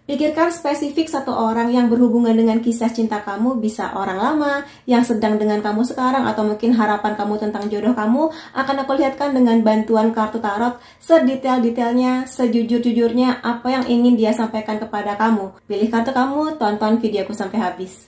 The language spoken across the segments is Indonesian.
Pikirkan spesifik satu orang yang berhubungan dengan kisah cinta kamu, bisa orang lama, yang sedang dengan kamu sekarang, atau mungkin harapan kamu tentang jodoh kamu. Akan aku lihatkan dengan bantuan kartu tarot, sedetail-detailnya, sejujur-jujurnya, apa yang ingin dia sampaikan kepada kamu. Pilih kartu kamu, tonton videoku sampai habis.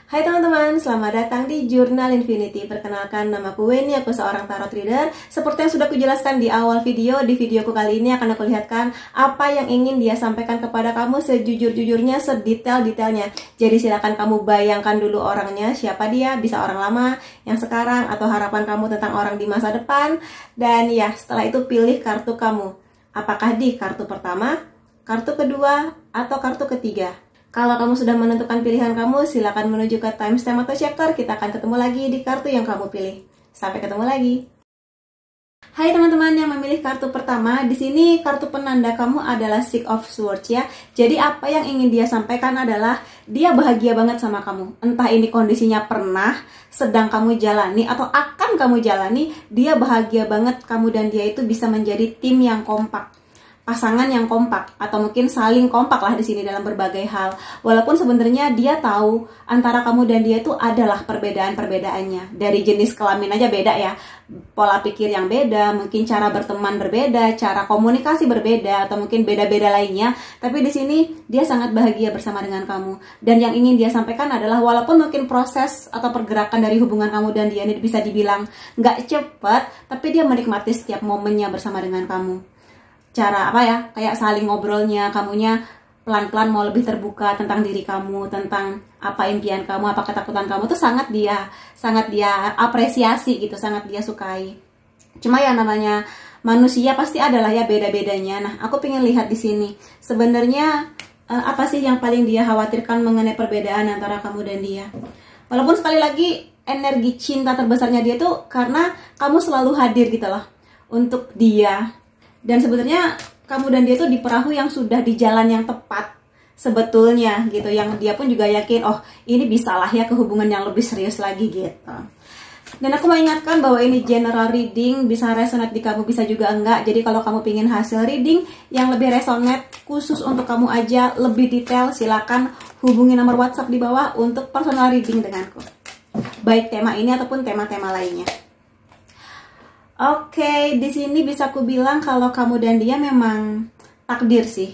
Hai teman-teman, selamat datang di Jurnal Infinity. Perkenalkan, namaku Weni, aku seorang tarot reader. Seperti yang sudah kujelaskan di awal video, di videoku kali ini akan aku lihatkan apa yang ingin dia sampaikan kepada kamu sejujur-jujurnya, sedetail-detailnya. Jadi silakan kamu bayangkan dulu orangnya, siapa dia, bisa orang lama, yang sekarang, atau harapan kamu tentang orang di masa depan. Dan ya, setelah itu pilih kartu kamu. Apakah di kartu pertama, kartu kedua, atau kartu ketiga? Kalau kamu sudah menentukan pilihan kamu, silakan menuju ke timestamp atau chapter. Kita akan ketemu lagi di kartu yang kamu pilih. Sampai ketemu lagi. Hai teman-teman yang memilih kartu pertama, di sini kartu penanda kamu adalah Six of Swords ya. Jadi apa yang ingin dia sampaikan adalah dia bahagia banget sama kamu. Entah ini kondisinya pernah, sedang kamu jalani, atau akan kamu jalani, dia bahagia banget kamu dan dia itu bisa menjadi tim yang kompak. Pasangan yang kompak, atau mungkin saling kompak lah di sini dalam berbagai hal. Walaupun sebenarnya dia tahu antara kamu dan dia itu adalah perbedaan-perbedaannya. Dari jenis kelamin aja beda ya, pola pikir yang beda, mungkin cara berteman berbeda, cara komunikasi berbeda, atau mungkin beda-beda lainnya. Tapi di sini dia sangat bahagia bersama dengan kamu. Dan yang ingin dia sampaikan adalah walaupun mungkin proses atau pergerakan dari hubungan kamu dan dia ini bisa dibilang nggak cepat, tapi dia menikmati setiap momennya bersama dengan kamu. Cara apa ya, kayak saling ngobrolnya, kamunya pelan-pelan mau lebih terbuka tentang diri kamu, tentang apa impian kamu, apa ketakutan kamu, tuh sangat dia apresiasi gitu, sangat dia sukai. Cuma ya namanya manusia pasti adalah ya beda-bedanya. Nah, aku pengen lihat di sini sebenarnya apa sih yang paling dia khawatirkan mengenai perbedaan antara kamu dan dia. Walaupun sekali lagi energi cinta terbesarnya dia tuh karena kamu selalu hadir gitu loh untuk dia. Dan sebenarnya kamu dan dia tuh di perahu yang sudah di jalan yang tepat sebetulnya gitu. Yang dia pun juga yakin, oh ini bisalah ya ke hubungan yang lebih serius lagi gitu. Dan aku mau ingatkan bahwa ini general reading, bisa resonate di kamu, bisa juga enggak. Jadi kalau kamu pingin hasil reading yang lebih resonate, khusus untuk kamu aja, lebih detail, silakan hubungi nomor WhatsApp di bawah untuk personal reading denganku. Baik tema ini ataupun tema-tema lainnya. Oke, di sini bisa aku bilang kalau kamu dan dia memang takdir sih.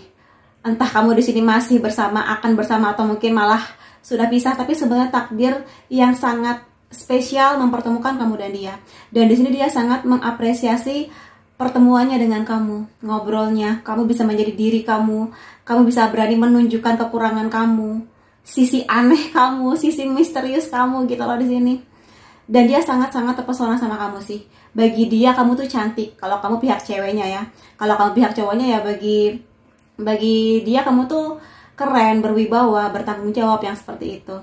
Entah kamu di sini masih bersama, akan bersama, atau mungkin malah sudah pisah, tapi sebenarnya takdir yang sangat spesial mempertemukan kamu dan dia. Dan di sini dia sangat mengapresiasi pertemuannya dengan kamu, ngobrolnya. Kamu bisa menjadi diri kamu bisa berani menunjukkan kekurangan kamu, sisi aneh kamu, sisi misterius kamu gitu loh di sini. Dan dia sangat-sangat terpesona sama kamu sih. Bagi dia kamu tuh cantik. Kalau kamu pihak ceweknya ya. Kalau kamu pihak cowoknya ya bagi dia kamu tuh keren, berwibawa, bertanggung jawab yang seperti itu.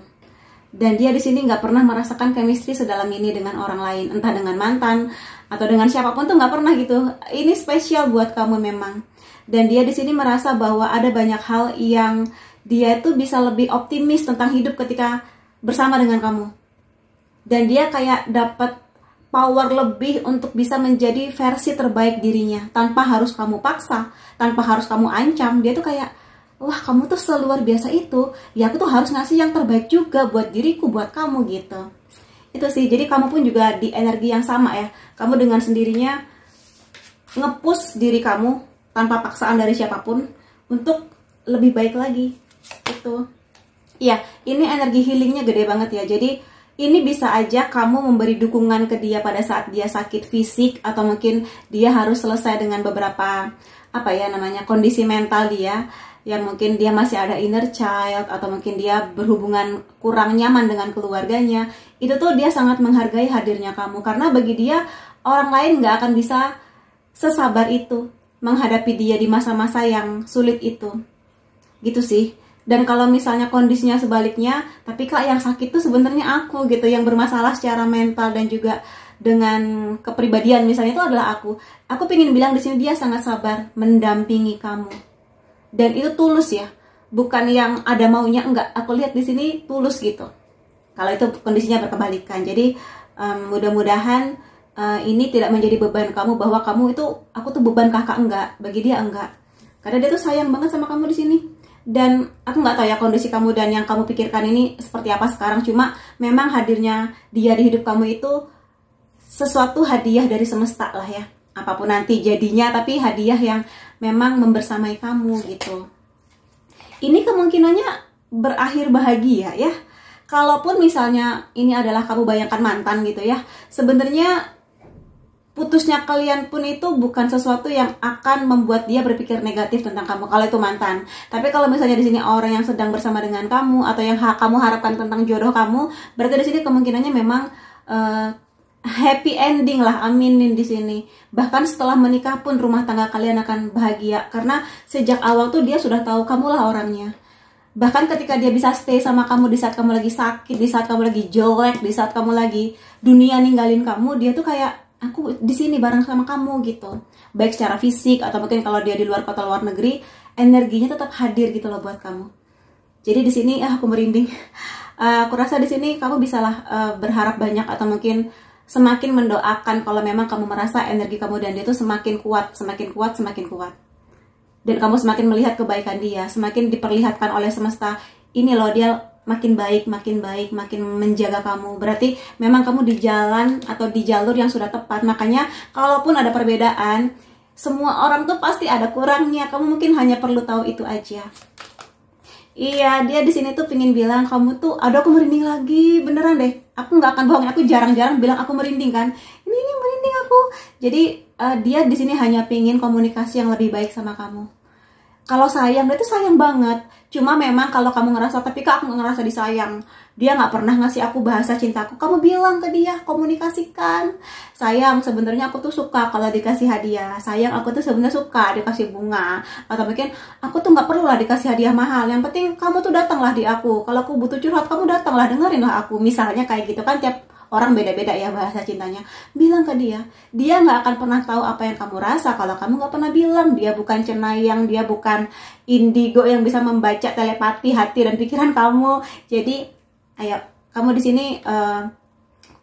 Dan dia di sini nggak pernah merasakan chemistry sedalam ini dengan orang lain, entah dengan mantan atau dengan siapapun tuh nggak pernah gitu. Ini spesial buat kamu memang. Dan dia di sini merasa bahwa ada banyak hal yang dia tuh bisa lebih optimis tentang hidup ketika bersama dengan kamu. Dan dia kayak dapat power lebih untuk bisa menjadi versi terbaik dirinya tanpa harus kamu paksa, tanpa harus kamu ancam. Dia tuh kayak, wah kamu tuh seluar biasa itu, ya aku tuh harus ngasih yang terbaik juga buat diriku, buat kamu gitu. Itu sih, jadi kamu pun juga di energi yang sama ya. Kamu dengan sendirinya nge-push diri kamu tanpa paksaan dari siapapun untuk lebih baik lagi. Itu. Iya, ini energi healingnya gede banget ya. Jadi ini bisa aja kamu memberi dukungan ke dia pada saat dia sakit fisik, atau mungkin dia harus selesai dengan beberapa kondisi mental dia, yang mungkin dia masih ada inner child, atau mungkin dia berhubungan kurang nyaman dengan keluarganya. Itu tuh dia sangat menghargai hadirnya kamu, karena bagi dia orang lain gak akan bisa sesabar itu menghadapi dia di masa-masa yang sulit itu. Gitu sih. Dan kalau misalnya kondisinya sebaliknya, tapi kak yang sakit tuh sebenarnya aku gitu, yang bermasalah secara mental dan juga dengan kepribadian misalnya itu adalah aku. Aku pengen bilang di sini dia sangat sabar mendampingi kamu. Dan itu tulus ya, bukan yang ada maunya, enggak. Aku lihat di sini tulus gitu. Kalau itu kondisinya berkebalikan. Jadi mudah-mudahan ini tidak menjadi beban kamu, bahwa kamu itu aku tuh beban kakak, enggak. Bagi dia enggak. Karena dia tuh sayang banget sama kamu di sini. Dan aku nggak tahu ya kondisi kamu dan yang kamu pikirkan ini seperti apa sekarang. Cuma memang hadirnya dia di hidup kamu itu sesuatu hadiah dari semesta lah ya. Apapun nanti jadinya, tapi hadiah yang memang membersamai kamu gitu. Ini kemungkinannya berakhir bahagia ya. Kalaupun misalnya ini adalah kamu bayangkan mantan gitu ya, sebenarnya putusnya kalian pun itu bukan sesuatu yang akan membuat dia berpikir negatif tentang kamu kalau itu mantan. Tapi kalau misalnya di sini orang yang sedang bersama dengan kamu atau yang kamu harapkan tentang jodoh kamu, berarti di sini kemungkinannya memang happy ending lah, aminin di sini. Bahkan setelah menikah pun rumah tangga kalian akan bahagia karena sejak awal tuh dia sudah tahu kamulah orangnya. Bahkan ketika dia bisa stay sama kamu di saat kamu lagi sakit, di saat kamu lagi jelek, di saat kamu lagi dunia ninggalin kamu, dia tuh kayak aku di sini bareng sama kamu gitu. Baik secara fisik atau mungkin kalau dia di luar kota, luar negeri, energinya tetap hadir gitu loh buat kamu. Jadi di sini aku merinding. Aku rasa di sini kamu bisalah berharap banyak atau mungkin semakin mendoakan kalau memang kamu merasa energi kamu dan dia itu semakin kuat, semakin kuat, semakin kuat. Dan kamu semakin melihat kebaikan dia, semakin diperlihatkan oleh semesta, ini loh dia makin baik, makin menjaga kamu. Berarti memang kamu di jalan atau di jalur yang sudah tepat. Makanya kalaupun ada perbedaan, semua orang tuh pasti ada kurangnya. Kamu mungkin hanya perlu tahu itu aja. Iya, dia di sini tuh pingin bilang kamu tuh, aduh aku merinding lagi, beneran deh. Aku nggak akan bohong, aku jarang-jarang bilang aku merinding kan. Ini merinding aku. Jadi dia di sini hanya pingin komunikasi yang lebih baik sama kamu. Kalau sayang, dia tuh sayang banget. Cuma memang kalau kamu ngerasa, tapi kak aku nggak ngerasa disayang, dia nggak pernah ngasih aku bahasa cintaku, kamu bilang ke dia, komunikasikan. Sayang, sebenarnya aku tuh suka kalau dikasih hadiah. Sayang, aku tuh sebenarnya suka dikasih bunga. Atau mungkin aku tuh nggak perlu lah dikasih hadiah mahal. Yang penting kamu tuh datanglah di aku. Kalau aku butuh curhat, kamu datanglah, dengerin lah aku. Misalnya kayak gitu kan, tiap orang beda-beda ya bahasa cintanya. Bilang ke dia nggak akan pernah tahu apa yang kamu rasa kalau kamu nggak pernah bilang. Dia bukan cenayang, dia bukan indigo yang bisa membaca telepati hati dan pikiran kamu. Jadi ayo kamu di sini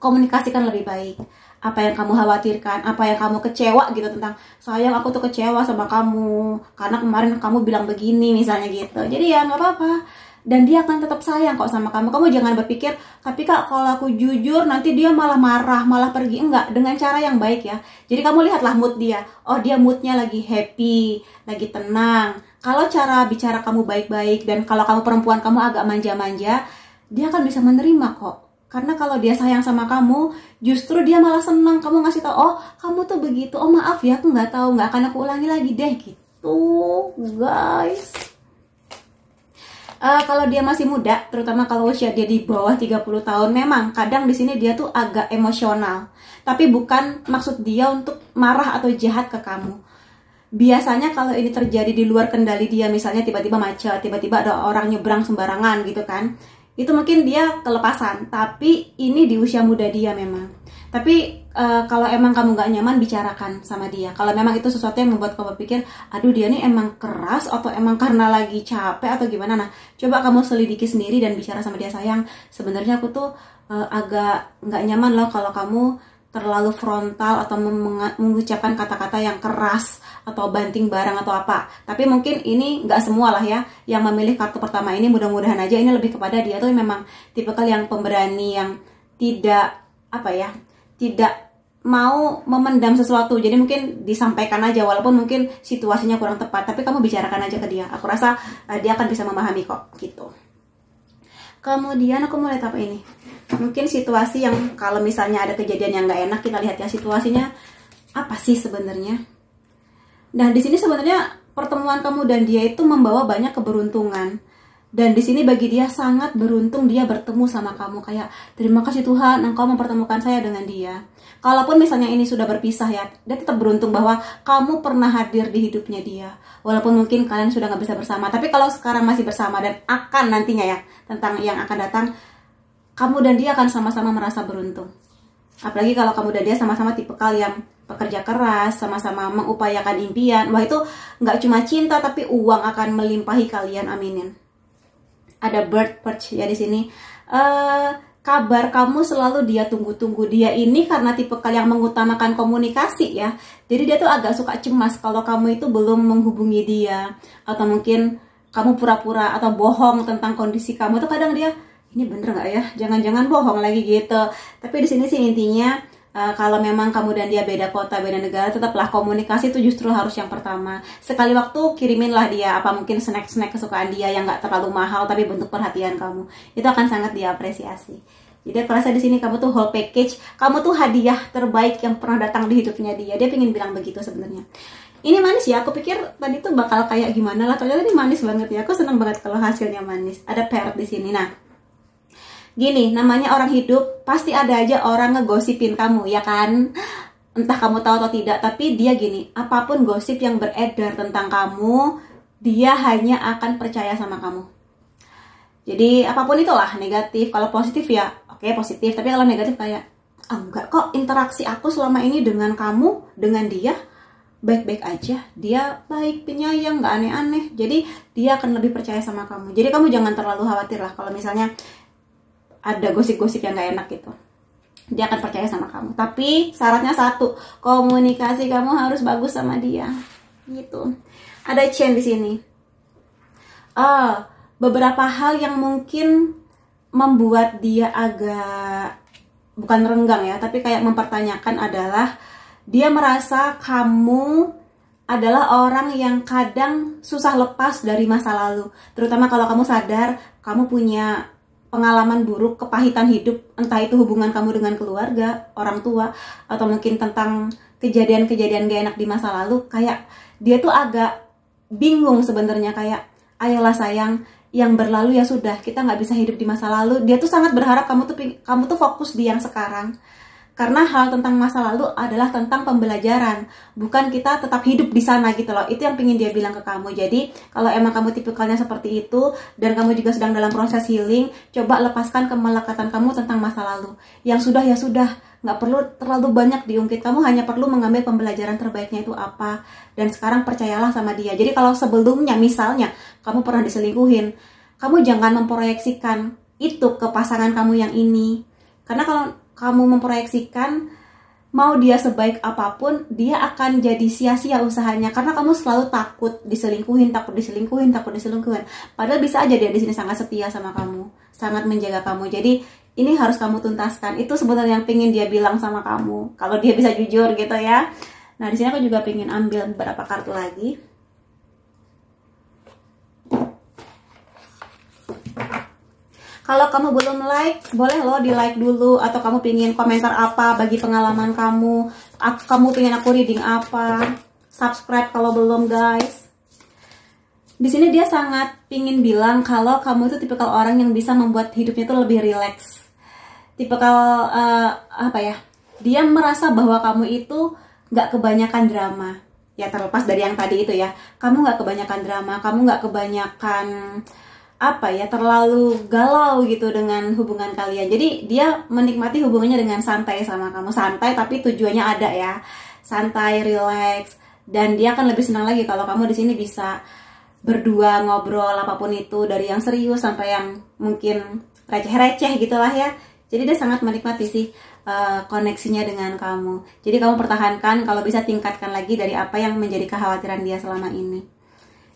komunikasikan lebih baik. Apa yang kamu khawatirkan, apa yang kamu kecewa gitu tentang, sayang aku tuh kecewa sama kamu karena kemarin kamu bilang begini misalnya gitu. Jadi ya nggak apa-apa. Dan dia akan tetap sayang kok sama kamu. Kamu jangan berpikir, tapi kak kalau aku jujur nanti dia malah marah, malah pergi. Enggak, dengan cara yang baik ya. Jadi kamu lihatlah mood dia. Oh dia moodnya lagi happy, lagi tenang. Kalau cara bicara kamu baik-baik dan kalau kamu perempuan kamu agak manja-manja, dia akan bisa menerima kok. Karena kalau dia sayang sama kamu, justru dia malah senang. Kamu ngasih tahu, oh kamu tuh begitu. Oh maaf ya, aku nggak tahu, nggak akan aku ulangi lagi deh gitu, guys. Kalau dia masih muda, terutama kalau usia dia di bawah 30 tahun, memang kadang di sini dia tuh agak emosional. Tapi bukan maksud dia untuk marah atau jahat ke kamu. Biasanya kalau ini terjadi di luar kendali dia, misalnya tiba-tiba macet, tiba-tiba ada orang nyebrang sembarangan gitu kan, itu mungkin dia kelepasan. Tapi ini di usia muda dia memang. Tapi kalau emang kamu gak nyaman, bicarakan sama dia. Kalau memang itu sesuatu yang membuat kamu pikir, aduh dia nih emang keras atau emang karena lagi capek atau gimana, nah coba kamu selidiki sendiri dan bicara sama dia, sayang sebenarnya aku tuh agak gak nyaman loh kalau kamu terlalu frontal atau mengucapkan kata-kata yang keras atau banting barang atau apa. Tapi mungkin ini gak semua lah ya yang memilih kartu pertama ini, mudah-mudahan aja ini lebih kepada dia tuh memang tipikal yang pemberani, yang tidak tidak mau memendam sesuatu. Jadi mungkin disampaikan aja walaupun mungkin situasinya kurang tepat, tapi kamu bicarakan aja ke dia. Aku rasa dia akan bisa memahami kok gitu. Kemudian aku mau lihat apa ini, mungkin situasi yang kalau misalnya ada kejadian yang nggak enak, kita lihat ya situasinya apa sih sebenarnya. Nah di sini sebenarnya pertemuan kamu dan dia itu membawa banyak keberuntungan. Dan di sini bagi dia sangat beruntung dia bertemu sama kamu. Kayak terima kasih Tuhan engkau mempertemukan saya dengan dia. Kalaupun misalnya ini sudah berpisah ya, dia tetap beruntung bahwa kamu pernah hadir di hidupnya dia. Walaupun mungkin kalian sudah gak bisa bersama, tapi kalau sekarang masih bersama dan akan nantinya ya, tentang yang akan datang, kamu dan dia akan sama-sama merasa beruntung. Apalagi kalau kamu dan dia sama-sama tipikal yang pekerja keras, sama-sama mengupayakan impian. Wah itu gak cuma cinta, tapi uang akan melimpahi kalian, aminin. Ada bird perch ya di sini. Kabar kamu selalu dia tunggu-tunggu. Dia ini karena tipe yang mengutamakan komunikasi ya. Jadi dia tuh agak suka cemas kalau kamu itu belum menghubungi dia. Atau mungkin kamu pura-pura atau bohong tentang kondisi kamu tuh kadang dia, ini bener nggak ya? Jangan-jangan bohong lagi gitu. Tapi di sini sih intinya kalau memang kamu dan dia beda kota, beda negara, tetaplah komunikasi itu justru harus yang pertama. Sekali waktu kiriminlah dia apa mungkin snack-snack kesukaan dia yang nggak terlalu mahal tapi bentuk perhatian kamu. Itu akan sangat diapresiasi. Jadi aku rasa di sini kamu tuh whole package, kamu tuh hadiah terbaik yang pernah datang di hidupnya dia. Dia pengen bilang begitu sebenarnya. Ini manis ya, aku pikir tadi tuh bakal kayak gimana lah, ternyata ini manis banget ya. Aku seneng banget kalau hasilnya manis. Ada perak di sini. Nah, gini, namanya orang hidup, pasti ada aja orang ngegosipin kamu, ya kan? Entah kamu tahu atau tidak, tapi dia gini, apapun gosip yang beredar tentang kamu, dia hanya akan percaya sama kamu. Jadi, apapun itulah, negatif. Kalau positif ya, oke positif. Tapi kalau negatif kayak, enggak kok, interaksi aku selama ini dengan kamu, dengan dia, baik-baik aja. Dia baik, penyayang, nggak aneh-aneh. Jadi, dia akan lebih percaya sama kamu. Jadi, kamu jangan terlalu khawatir lah kalau misalnya ada gosip-gosip yang gak enak gitu. Dia akan percaya sama kamu. Tapi syaratnya satu, komunikasi kamu harus bagus sama dia. Gitu. Ada chain di sini. Beberapa hal yang mungkin membuat dia agak bukan renggang ya, tapi kayak mempertanyakan adalah dia merasa kamu adalah orang yang kadang susah lepas dari masa lalu. Terutama kalau kamu sadar kamu punya pengalaman buruk, kepahitan hidup, entah itu hubungan kamu dengan keluarga, orang tua, atau mungkin tentang kejadian-kejadian gak enak di masa lalu, kayak dia tuh agak bingung sebenarnya, kayak ayolah sayang, yang berlalu ya sudah, kita nggak bisa hidup di masa lalu. Dia tuh sangat berharap kamu tuh fokus di yang sekarang. Karena hal tentang masa lalu adalah tentang pembelajaran, bukan kita tetap hidup di sana gitu loh. Itu yang pengen dia bilang ke kamu. Jadi kalau emang kamu tipikalnya seperti itu dan kamu juga sedang dalam proses healing, coba lepaskan kemelekatan kamu tentang masa lalu. Yang sudah ya sudah, nggak perlu terlalu banyak diungkit. Kamu hanya perlu mengambil pembelajaran terbaiknya itu apa. Dan sekarang percayalah sama dia. Jadi kalau sebelumnya misalnya kamu pernah diselingkuhin, kamu jangan memproyeksikan itu ke pasangan kamu yang ini. Karena kalau kamu memproyeksikan mau dia sebaik apapun, dia akan jadi sia-sia usahanya karena kamu selalu takut diselingkuhin. Padahal bisa aja dia di sini sangat setia sama kamu, sangat menjaga kamu. Jadi ini harus kamu tuntaskan. Itu sebenarnya yang pengen dia bilang sama kamu. Kalau dia bisa jujur gitu ya. Nah di sini aku juga pengen ambil beberapa kartu lagi. Kalau kamu belum like, boleh loh di like dulu. Atau kamu pengen komentar apa bagi pengalaman kamu. Kamu pengen aku reading apa. Subscribe kalau belum guys. Di sini dia sangat pengen bilang kalau kamu itu tipikal orang yang bisa membuat hidupnya itu lebih rileks. Tipikal apa ya? Dia merasa bahwa kamu itu gak kebanyakan drama. Ya terlepas dari yang tadi itu ya. Kamu gak kebanyakan drama. Kamu gak kebanyakan apa ya, terlalu galau gitu dengan hubungan kalian. Jadi dia menikmati hubungannya dengan santai sama kamu. Santai tapi tujuannya ada ya. Santai, relax. Dan dia akan lebih senang lagi kalau kamu di sini bisa berdua ngobrol apapun itu, dari yang serius sampai yang mungkin receh-receh gitulah ya. Jadi dia sangat menikmati sih koneksinya dengan kamu. Jadi kamu pertahankan, kalau bisa tingkatkan lagi dari apa yang menjadi kekhawatiran dia selama ini.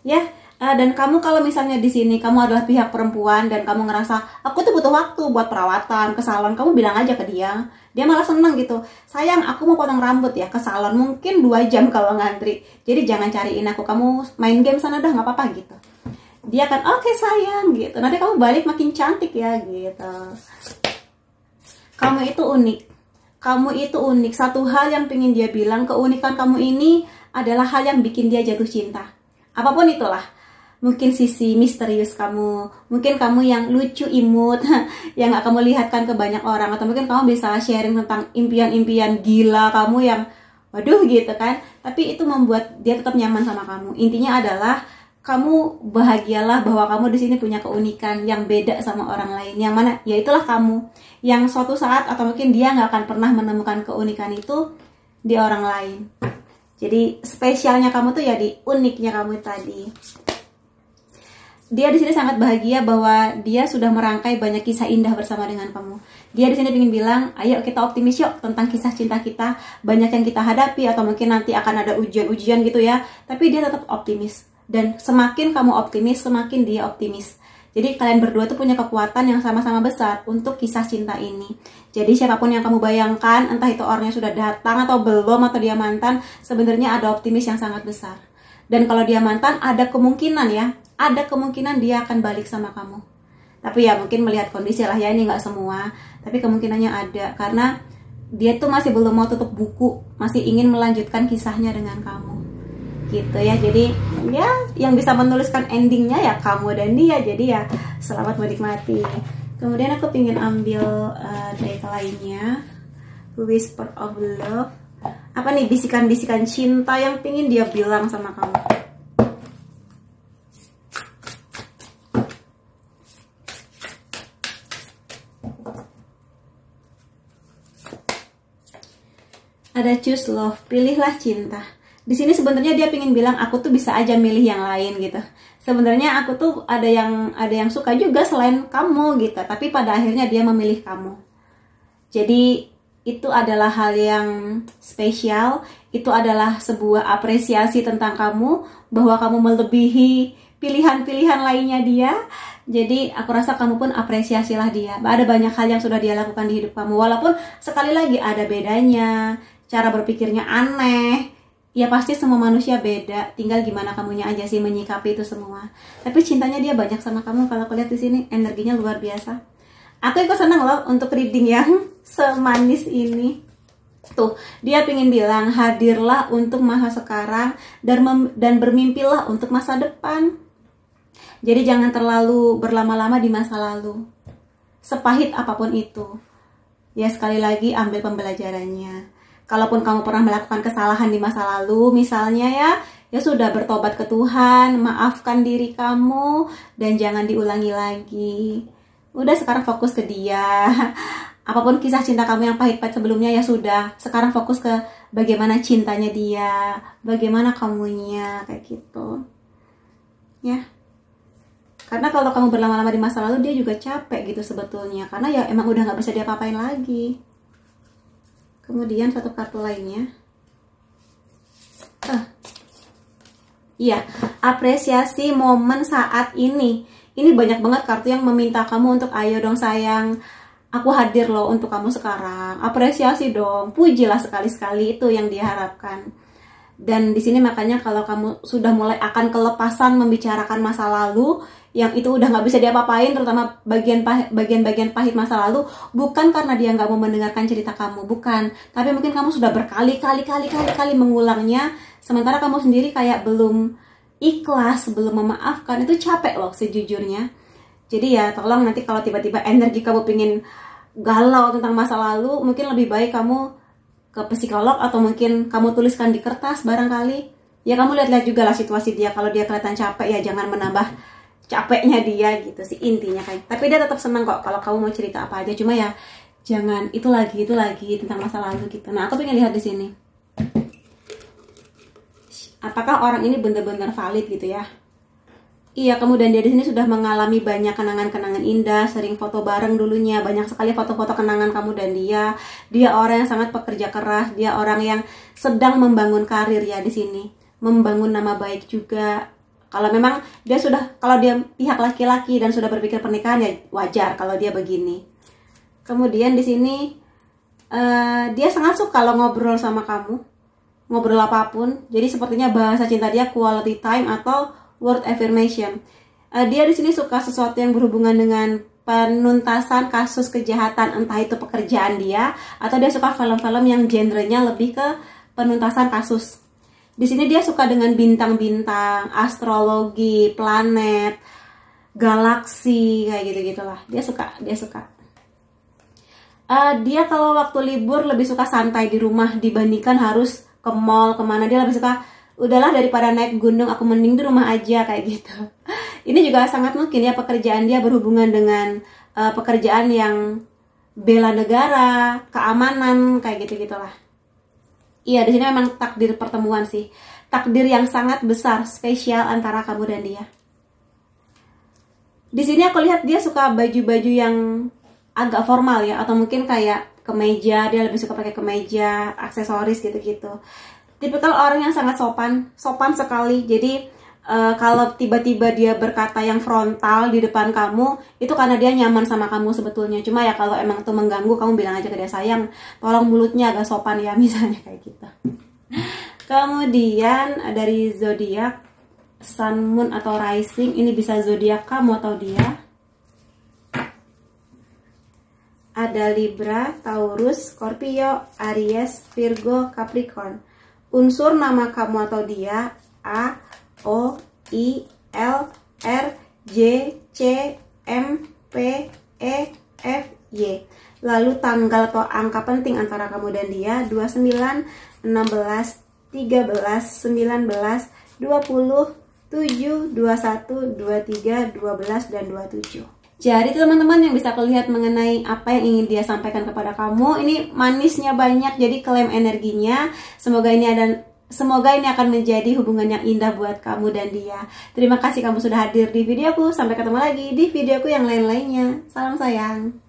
Ya. Dan kamu kalau misalnya di sini kamu adalah pihak perempuan dan kamu ngerasa aku tuh butuh waktu buat perawatan ke salon, kamu bilang aja ke dia. Dia malah seneng gitu. Sayang, aku mau potong rambut ya ke salon, mungkin 2 jam kalau ngantri. Jadi jangan cariin aku, kamu main game sana dah nggak apa-apa gitu. Dia akan oke sayang gitu. Nanti kamu balik makin cantik ya gitu. Kamu itu unik. Kamu itu unik. Satu hal yang pengen dia bilang, keunikan kamu ini adalah hal yang bikin dia jatuh cinta. Apapun itulah. Mungkin sisi misterius kamu, mungkin kamu yang lucu, imut, yang gak kamu lihatkan ke banyak orang, atau mungkin kamu bisa sharing tentang impian-impian gila kamu yang waduh gitu kan. Tapi itu membuat dia tetap nyaman sama kamu. Intinya adalah kamu bahagialah bahwa kamu di sini punya keunikan yang beda sama orang lain. Yang mana? Ya itulah kamu. Yang suatu saat atau mungkin dia gak akan pernah menemukan keunikan itu di orang lain. Jadi spesialnya kamu tuh ya di uniknya kamu tadi. Dia di sini sangat bahagia bahwa dia sudah merangkai banyak kisah indah bersama dengan kamu. Dia di sini ingin bilang, ayo kita optimis yuk tentang kisah cinta kita. Banyak yang kita hadapi atau mungkin nanti akan ada ujian-ujian gitu ya. Tapi dia tetap optimis. Dan semakin kamu optimis, semakin dia optimis. Jadi kalian berdua tuh punya kekuatan yang sama-sama besar untuk kisah cinta ini. Jadi siapapun yang kamu bayangkan, entah itu orangnya sudah datang atau belum, atau dia mantan, sebenarnya ada optimis yang sangat besar. Dan kalau dia mantan, ada kemungkinan ya, ada kemungkinan dia akan balik sama kamu. Tapi ya mungkin melihat kondisi lah ya, ini nggak semua, tapi kemungkinannya ada. Karena dia tuh masih belum mau tutup buku, masih ingin melanjutkan kisahnya dengan kamu. Gitu ya, jadi ya yang bisa menuliskan endingnya ya kamu dan dia. Jadi ya selamat menikmati. Kemudian aku pingin ambil deck lainnya, Whisper of Love. Apa nih bisikan-bisikan cinta yang pingin dia bilang sama kamu? Ada choose love, pilihlah cinta. Di sini sebenarnya dia pengen bilang aku tuh bisa aja milih yang lain gitu. Sebenarnya aku tuh ada yang suka juga selain kamu gitu. Tapi pada akhirnya dia memilih kamu. Jadi itu adalah hal yang spesial. Itu adalah sebuah apresiasi tentang kamu, bahwa kamu melebihi pilihan-pilihan lainnya dia. Jadi aku rasa kamu pun apresiasilah dia. Ada banyak hal yang sudah dia lakukan di hidup kamu. Walaupun sekali lagi ada bedanya, cara berpikirnya aneh. Ya pasti semua manusia beda, tinggal gimana kamunya aja sih menyikapi itu semua. Tapi cintanya dia banyak sama kamu. Kalau aku lihat di sini energinya luar biasa. Aku ikut senang loh untuk reading yang semanis ini. Tuh, dia pengen bilang hadirlah untuk masa sekarang dan bermimpilah untuk masa depan. Jadi jangan terlalu berlama-lama di masa lalu. Sepahit apapun itu. Ya sekali lagi ambil pembelajarannya. Kalaupun kamu pernah melakukan kesalahan di masa lalu, misalnya ya sudah bertobat ke Tuhan, maafkan diri kamu, dan jangan diulangi lagi. Udah sekarang fokus ke dia. Apapun kisah cinta kamu yang pahit-pahit sebelumnya ya sudah. Sekarang fokus ke bagaimana cintanya dia, bagaimana kamunya, kayak gitu. Ya. Karena kalau kamu berlama-lama di masa lalu, dia juga capek gitu sebetulnya. Karena ya emang udah gak bisa diapa-apain lagi. Kemudian satu kartu lainnya. Iya, apresiasi momen saat ini. Ini banyak banget kartu yang meminta kamu untuk ayo dong sayang, aku hadir loh untuk kamu sekarang. Apresiasi dong, pujilah sekali-sekali, itu yang diharapkan. Dan di sini makanya kalau kamu sudah mulai akan kelepasan membicarakan masa lalu, yang itu udah nggak bisa diapa-apain, terutama bagian-bagian pahit masa lalu, bukan karena dia nggak mau mendengarkan cerita kamu, bukan, tapi mungkin kamu sudah berkali-kali mengulangnya, sementara kamu sendiri kayak belum ikhlas, belum memaafkan. Itu capek loh sejujurnya. Jadi ya tolong nanti kalau tiba-tiba energi kamu pingin galau tentang masa lalu, mungkin lebih baik kamu ke psikolog atau mungkin kamu tuliskan di kertas barangkali. Ya kamu lihat-lihat juga lah situasi dia, kalau dia kelihatan capek ya jangan menambah capeknya dia gitu sih intinya kayak. Tapi dia tetap senang kok kalau kamu mau cerita apa aja, cuma ya jangan itu lagi tentang masa lalu gitu. Nah aku pengen lihat di sini, apakah orang ini benar-benar valid gitu ya. Iya, kemudian dia di sini sudah mengalami banyak kenangan-kenangan indah, sering foto bareng dulunya, banyak sekali foto-foto kenangan kamu dan dia. Dia orang yang sangat pekerja keras, dia orang yang sedang membangun karir ya di sini, membangun nama baik juga. Kalau memang dia kalau dia pihak laki-laki dan sudah berpikir pernikahan ya wajar kalau dia begini. Kemudian di sini dia sangat suka kalau ngobrol sama kamu, ngobrol apapun. Jadi sepertinya bahasa cinta dia quality time atau word affirmation. Dia di sini suka sesuatu yang berhubungan dengan penuntasan kasus kejahatan, entah itu pekerjaan dia atau dia suka film-film yang genrenya lebih ke penuntasan kasus. Di sini dia suka dengan bintang-bintang, astrologi, planet, galaksi, kayak gitu-gitulah. Dia suka. Dia kalau waktu libur lebih suka santai di rumah dibandingkan harus ke mall kemana. Dia lebih suka udahlah daripada naik gunung, aku mending di rumah aja kayak gitu. Ini juga sangat mungkin ya pekerjaan dia berhubungan dengan pekerjaan yang bela negara, keamanan, kayak gitu-gitulah. Iya, di sini memang takdir pertemuan sih. Takdir yang sangat besar, spesial antara kamu dan dia. Di sini aku lihat dia suka baju-baju yang agak formal ya, atau mungkin kayak kemeja, dia lebih suka pakai kemeja, aksesoris gitu-gitu. Tipikal orang yang sangat sopan sekali. Jadi kalau tiba-tiba dia berkata yang frontal di depan kamu, itu karena dia nyaman sama kamu sebetulnya. Cuma ya kalau emang itu mengganggu, kamu bilang aja ke dia, sayang, tolong mulutnya agak sopan ya, misalnya kayak gitu. Kemudian dari zodiak, Sun, Moon atau Rising, ini bisa zodiak kamu atau dia. Ada Libra, Taurus, Scorpio, Aries, Virgo, Capricorn. Unsur nama kamu atau dia A, O, I, L, R, J, C, M, P, E, F, Y. Lalu tanggal atau angka penting antara kamu dan dia 29, 16, 13, 19, 20, 7, 21, 23, 12, dan 27. Jadi teman-teman yang bisa kulihat mengenai apa yang ingin dia sampaikan kepada kamu. Ini manisnya banyak, jadi klaim energinya. Semoga ini akan menjadi hubungan yang indah buat kamu dan dia. Terima kasih kamu sudah hadir di videoku. Sampai ketemu lagi di videoku yang lain-lainnya. Salam sayang.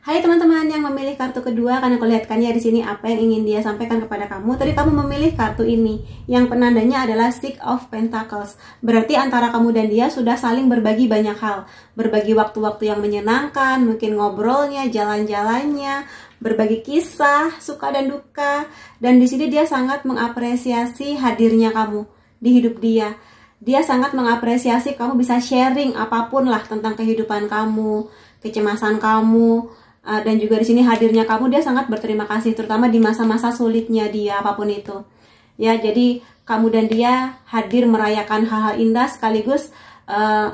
Hai teman-teman yang memilih kartu kedua, karena kulihatkannya di sini apa yang ingin dia sampaikan kepada kamu. Tadi kamu memilih kartu ini, yang penandanya adalah Six of Pentacles. Berarti antara kamu dan dia sudah saling berbagi banyak hal, berbagi waktu-waktu yang menyenangkan, mungkin ngobrolnya, jalan-jalannya, berbagi kisah, suka dan duka. Dan di sini dia sangat mengapresiasi hadirnya kamu di hidup dia. Dia sangat mengapresiasi kamu bisa sharing apapun lah tentang kehidupan kamu, kecemasan kamu. Dan juga di sini hadirnya kamu, dia sangat berterima kasih, terutama di masa-masa sulitnya dia, apapun itu. Ya, jadi kamu dan dia hadir merayakan hal-hal indah, sekaligus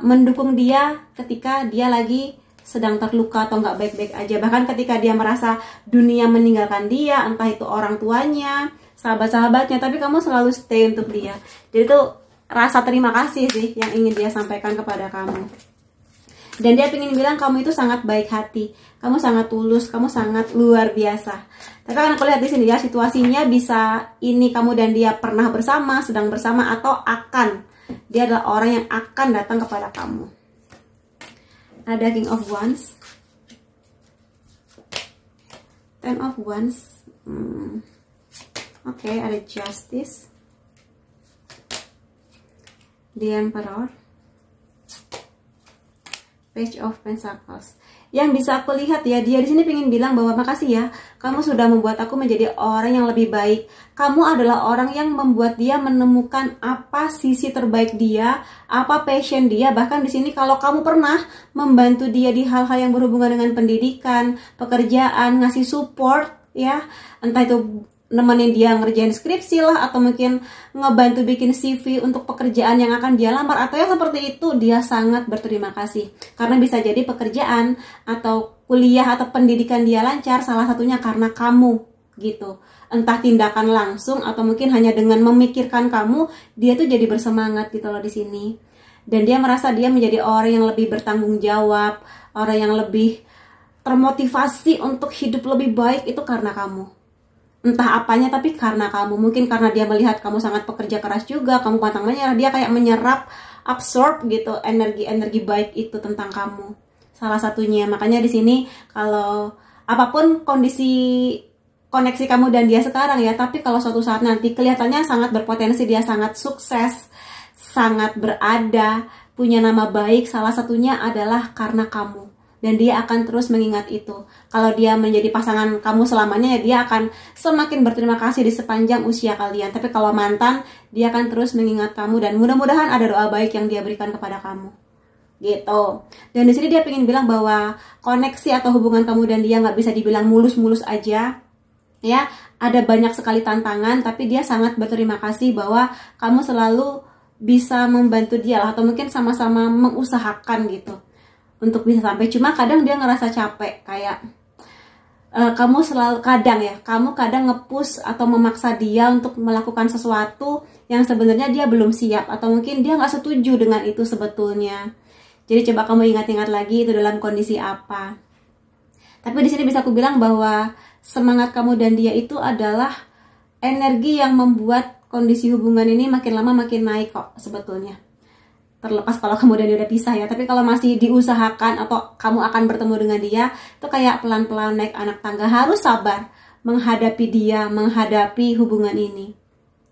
mendukung dia ketika dia lagi sedang terluka atau nggak baik-baik aja. Bahkan ketika dia merasa dunia meninggalkan dia, entah itu orang tuanya, sahabat-sahabatnya, tapi kamu selalu stay untuk dia. Jadi itu rasa terima kasih sih yang ingin dia sampaikan kepada kamu. Dan dia ingin bilang kamu itu sangat baik hati, kamu sangat tulus, kamu sangat luar biasa. Tapi kan aku lihat di sini ya, situasinya bisa ini kamu dan dia pernah bersama, sedang bersama, atau akan. Dia adalah orang yang akan datang kepada kamu. Ada King of Wands, Ten of Wands, Oke, ada Justice, The Emperor, Page of Pentacles. Yang bisa aku lihat ya, dia di sini pengen bilang bahwa makasih ya, kamu sudah membuat aku menjadi orang yang lebih baik. Kamu adalah orang yang membuat dia menemukan apa sisi terbaik dia, apa passion dia. Bahkan di sini kalau kamu pernah membantu dia di hal-hal yang berhubungan dengan pendidikan, pekerjaan, ngasih support ya, entah itu nemenin dia ngerjain skripsi lah, atau mungkin ngebantu bikin CV untuk pekerjaan yang akan dia lamar, atau yang seperti itu, dia sangat berterima kasih. Karena bisa jadi pekerjaan atau kuliah atau pendidikan dia lancar, salah satunya karena kamu gitu. Entah tindakan langsung atau mungkin hanya dengan memikirkan kamu, dia tuh jadi bersemangat gitu loh di sini. Dan dia merasa dia menjadi orang yang lebih bertanggung jawab, orang yang lebih termotivasi untuk hidup lebih baik, itu karena kamu. Entah apanya, tapi karena kamu. Mungkin karena dia melihat kamu sangat pekerja keras juga, kamu pantang menyerah, dia kayak menyerap, absorb gitu energi baik itu tentang kamu. Salah satunya. Makanya di sini kalau apapun kondisi koneksi kamu dan dia sekarang ya, tapi kalau suatu saat nanti kelihatannya sangat berpotensi, dia sangat sukses, sangat berada, punya nama baik, salah satunya adalah karena kamu. Dan dia akan terus mengingat itu. Kalau dia menjadi pasangan kamu selamanya, ya dia akan semakin berterima kasih di sepanjang usia kalian. Tapi kalau mantan, dia akan terus mengingat kamu, dan mudah-mudahan ada doa baik yang dia berikan kepada kamu. Gitu. Dan di sini dia pengen bilang bahwa koneksi atau hubungan kamu dan dia nggak bisa dibilang mulus-mulus aja. Ya, ada banyak sekali tantangan, tapi dia sangat berterima kasih bahwa kamu selalu bisa membantu dia lah, atau mungkin sama-sama mengusahakan gitu untuk bisa sampai. Cuma kadang dia ngerasa capek, kayak kamu kadang nge-push atau memaksa dia untuk melakukan sesuatu yang sebenarnya dia belum siap, atau mungkin dia nggak setuju dengan itu sebetulnya. Jadi coba kamu ingat-ingat lagi itu dalam kondisi apa. Tapi di sini bisa aku bilang bahwa semangat kamu dan dia itu adalah energi yang membuat kondisi hubungan ini makin lama makin naik kok sebetulnya. Terlepas kalau kamu dan dia udah pisah ya, tapi kalau masih diusahakan atau kamu akan bertemu dengan dia, itu kayak pelan-pelan naik anak tangga, harus sabar menghadapi dia, menghadapi hubungan ini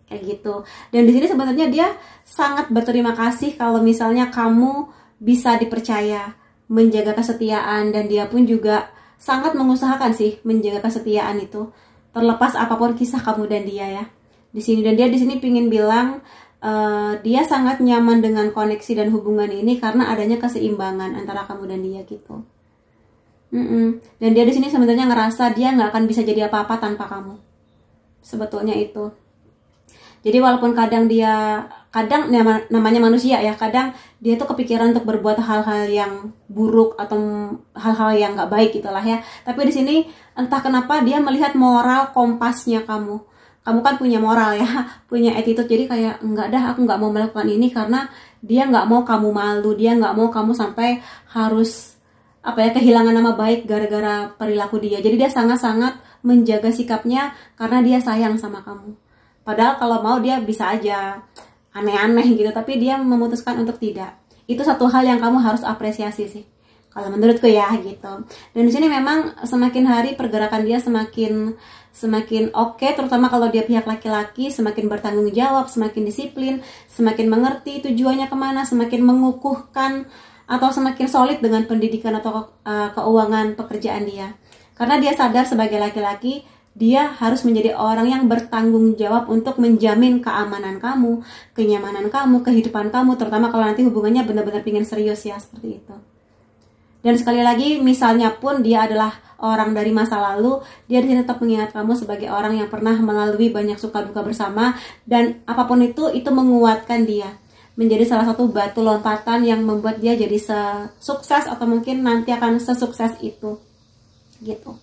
kayak gitu. Dan di sini sebenarnya dia sangat berterima kasih kalau misalnya kamu bisa dipercaya, menjaga kesetiaan, dan dia pun juga sangat mengusahakan sih menjaga kesetiaan itu, terlepas apapun kisah kamu dan dia ya. Di sini, dan dia di sini pingin bilang dia sangat nyaman dengan koneksi dan hubungan ini karena adanya keseimbangan antara kamu dan dia gitu. Dan dia di sini sebenarnya ngerasa dia nggak akan bisa jadi apa-apa tanpa kamu. Sebetulnya itu. Jadi walaupun kadang namanya manusia ya, kadang dia tuh kepikiran untuk berbuat hal-hal yang buruk atau hal-hal yang nggak baik gitulah ya. Tapi di sini entah kenapa dia melihat moral kompasnya kamu. Kamu kan punya moral ya, punya attitude. Jadi kayak enggak dah, aku nggak mau melakukan ini karena dia nggak mau kamu malu, dia nggak mau kamu sampai harus kehilangan nama baik gara-gara perilaku dia. Jadi dia sangat-sangat menjaga sikapnya karena dia sayang sama kamu. Padahal kalau mau dia bisa aja aneh-aneh gitu, tapi dia memutuskan untuk tidak. Itu satu hal yang kamu harus apresiasi sih, kalau menurutku ya gitu. Dan di sini memang semakin hari pergerakan dia semakin oke, terutama kalau dia pihak laki-laki, semakin bertanggung jawab, semakin disiplin, semakin mengerti tujuannya kemana, semakin mengukuhkan atau semakin solid dengan pendidikan atau keuangan pekerjaan dia. Karena dia sadar sebagai laki-laki, dia harus menjadi orang yang bertanggung jawab untuk menjamin keamanan kamu, kenyamanan kamu, kehidupan kamu, terutama kalau nanti hubungannya benar-benar pengen serius ya, seperti itu. Dan sekali lagi, misalnya pun dia adalah orang dari masa lalu, dia tetap mengingat kamu sebagai orang yang pernah melalui banyak suka duka bersama, dan apapun itu menguatkan dia. Menjadi salah satu batu lompatan yang membuat dia jadi sukses atau mungkin nanti akan sesukses itu. Gitu.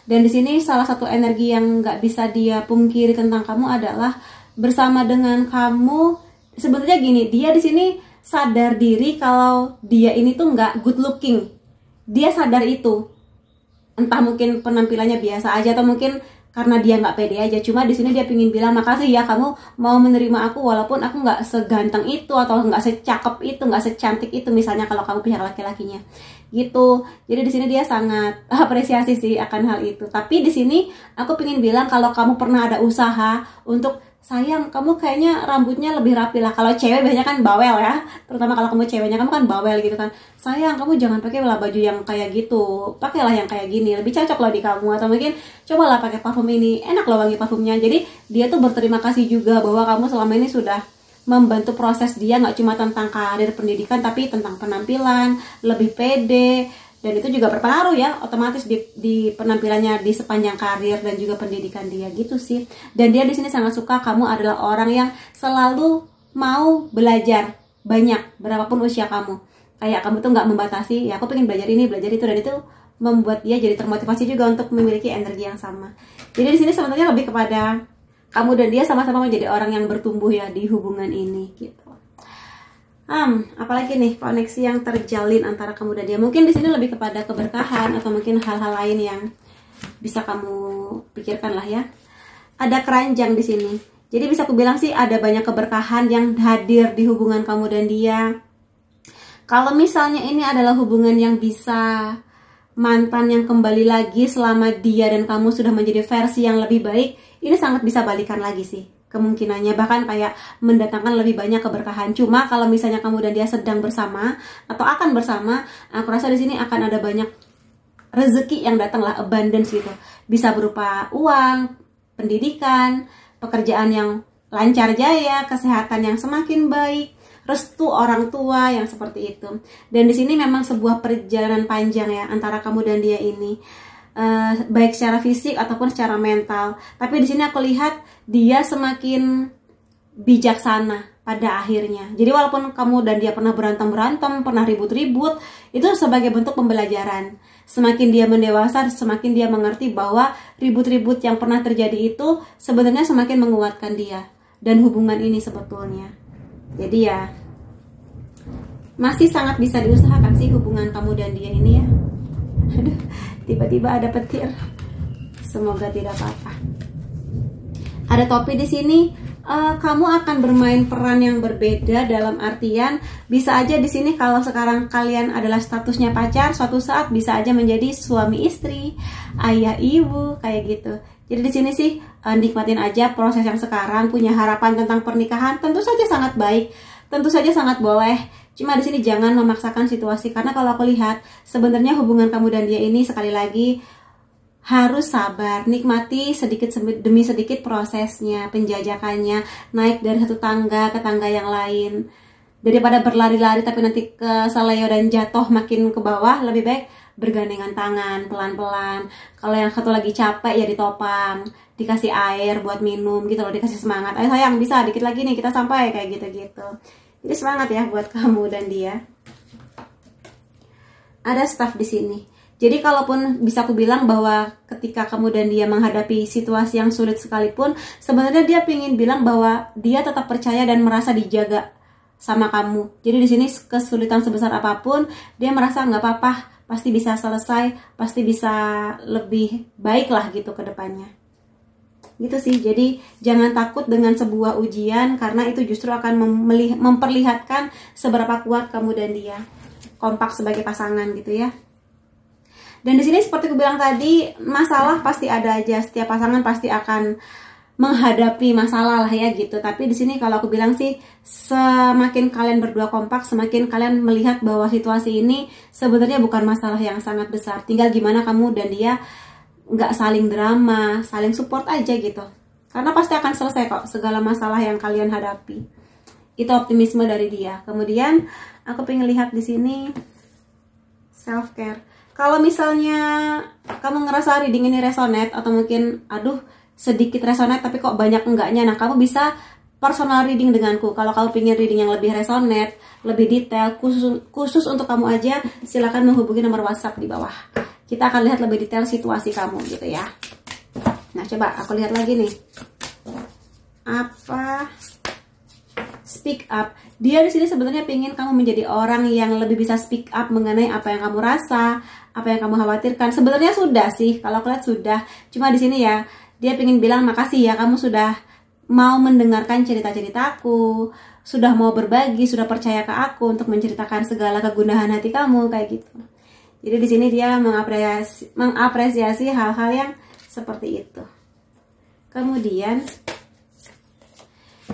Dan di sini salah satu energi yang nggak bisa dia pungkiri tentang kamu adalah bersama dengan kamu. Sebenarnya gini, dia di sini sadar diri kalau dia ini tuh nggak good looking. Dia sadar itu. Entah mungkin penampilannya biasa aja atau mungkin karena dia nggak pede aja. Cuma di sini dia pingin bilang makasih ya kamu mau menerima aku walaupun aku nggak seganteng itu atau nggak secakep itu, nggak secantik itu misalnya kalau kamu pihak laki-lakinya gitu. Jadi di sini dia sangat apresiasi sih akan hal itu. Tapi di sini aku pingin bilang kalau kamu pernah ada usaha untuk sayang kamu kayaknya rambutnya lebih rapi lah. Kalau cewek biasanya kan bawel ya, terutama kalau kamu ceweknya kamu kan bawel gitu kan. Sayang kamu jangan pakai lah baju yang kayak gitu, pakailah yang kayak gini, lebih cocok loh di kamu. Atau mungkin cobalah pakai parfum ini, enak loh wangi parfumnya. Jadi dia tuh berterima kasih juga bahwa kamu selama ini sudah membantu proses dia, nggak cuma tentang karir pendidikan tapi tentang penampilan, lebih pede. Dan itu juga berpengaruh ya otomatis di penampilannya di sepanjang karir dan juga pendidikan dia gitu sih. Dan dia di sini sangat suka kamu adalah orang yang selalu mau belajar banyak berapapun usia kamu. Kayak kamu tuh nggak membatasi, ya aku pengen belajar ini, belajar itu, dan itu membuat dia jadi termotivasi juga untuk memiliki energi yang sama. Jadi di sini sebenarnya lebih kepada kamu dan dia sama-sama menjadi orang yang bertumbuh ya di hubungan ini gitu. Apalagi nih koneksi yang terjalin antara kamu dan dia. Mungkin di sini lebih kepada keberkahan atau mungkin hal-hal lain yang bisa kamu pikirkan lah ya. Ada keranjang di sini. Jadi bisa aku bilang sih ada banyak keberkahan yang hadir di hubungan kamu dan dia. Kalau misalnya ini adalah hubungan yang bisa mantan yang kembali lagi selama dia dan kamu sudah menjadi versi yang lebih baik, ini sangat bisa balikan lagi sih kemungkinannya, bahkan kayak mendatangkan lebih banyak keberkahan. Cuma kalau misalnya kamu dan dia sedang bersama atau akan bersama, aku rasa di sini akan ada banyak rezeki yang datang lah, abundance gitu. Bisa berupa uang, pendidikan, pekerjaan yang lancar jaya, kesehatan yang semakin baik, restu orang tua yang seperti itu. Dan di sini memang sebuah perjalanan panjang ya antara kamu dan dia ini. Baik secara fisik ataupun secara mental. Tapi di sini aku lihat dia semakin bijaksana pada akhirnya. Jadi walaupun kamu dan dia pernah berantem, pernah ribut-ribut, itu sebagai bentuk pembelajaran. Semakin dia mendewasa, semakin dia mengerti bahwa ribut-ribut yang pernah terjadi itu sebenarnya semakin menguatkan dia dan hubungan ini sebetulnya. Jadi ya masih sangat bisa diusahakan sih hubungan kamu dan dia ini ya. Aduh, tiba-tiba ada petir. Semoga tidak apa-apa. Ada topi di sini. Kamu akan bermain peran yang berbeda dalam artian bisa aja di sini kalau sekarang kalian adalah statusnya pacar, suatu saat bisa aja menjadi suami istri, ayah ibu kayak gitu. Jadi di sini sih nikmatin aja proses yang sekarang, punya harapan tentang pernikahan tentu saja sangat baik, tentu saja sangat boleh. Cuma di sini jangan memaksakan situasi, karena kalau aku lihat sebenarnya hubungan kamu dan dia ini sekali lagi harus sabar, nikmati sedikit demi sedikit prosesnya, penjajakannya, naik dari satu tangga ke tangga yang lain. Daripada berlari-lari tapi nanti ke seleo dan jatuh makin ke bawah, lebih baik bergandengan tangan, pelan-pelan. Kalau yang satu lagi capek ya ditopang, dikasih air buat minum gitu loh, dikasih semangat. Ayo sayang, bisa dikit lagi nih kita sampai, kayak gitu-gitu. Jadi semangat ya buat kamu dan dia. Ada staff di sini. Jadi kalaupun bisa aku bilang bahwa ketika kamu dan dia menghadapi situasi yang sulit sekalipun, sebenarnya dia ingin bilang bahwa dia tetap percaya dan merasa dijaga sama kamu. Jadi di sini kesulitan sebesar apapun, dia merasa nggak apa-apa, pasti bisa selesai, pasti bisa lebih baik lah gitu ke depannya. Gitu sih. Jadi jangan takut dengan sebuah ujian, karena itu justru akan memperlihatkan seberapa kuat kamu dan dia kompak sebagai pasangan gitu ya. Dan di sini seperti aku bilang tadi, masalah pasti ada aja. Setiap pasangan pasti akan menghadapi masalah lah ya gitu. Tapi di sini kalau aku bilang sih, semakin kalian berdua kompak, semakin kalian melihat bahwa situasi ini sebenarnya bukan masalah yang sangat besar. Tinggal gimana kamu dan dia nggak saling drama, saling support aja gitu. Karena pasti akan selesai kok segala masalah yang kalian hadapi. Itu optimisme dari dia. Kemudian aku pengen lihat di sini self care. Kalau misalnya kamu ngerasa reading ini resonate, atau mungkin aduh sedikit resonate tapi kok banyak enggaknya, nah kamu bisa personal reading denganku. Kalau kamu pengen reading yang lebih resonate, lebih detail, khusus untuk kamu aja, silakan menghubungi nomor WhatsApp di bawah. Kita akan lihat lebih detail situasi kamu gitu ya. Nah coba aku lihat lagi nih. Apa? Speak up. Dia di sini sebenarnya pengen kamu menjadi orang yang lebih bisa speak up mengenai apa yang kamu rasa, apa yang kamu khawatirkan. Sebenarnya sudah sih, kalau aku lihat sudah. Cuma di sini ya, dia pengen bilang makasih ya, kamu sudah mau mendengarkan cerita-ceritaku, sudah mau berbagi, sudah percaya ke aku untuk menceritakan segala kegundahan hati kamu, kayak gitu. Jadi di sini dia mengapresiasi hal-hal yang seperti itu. Kemudian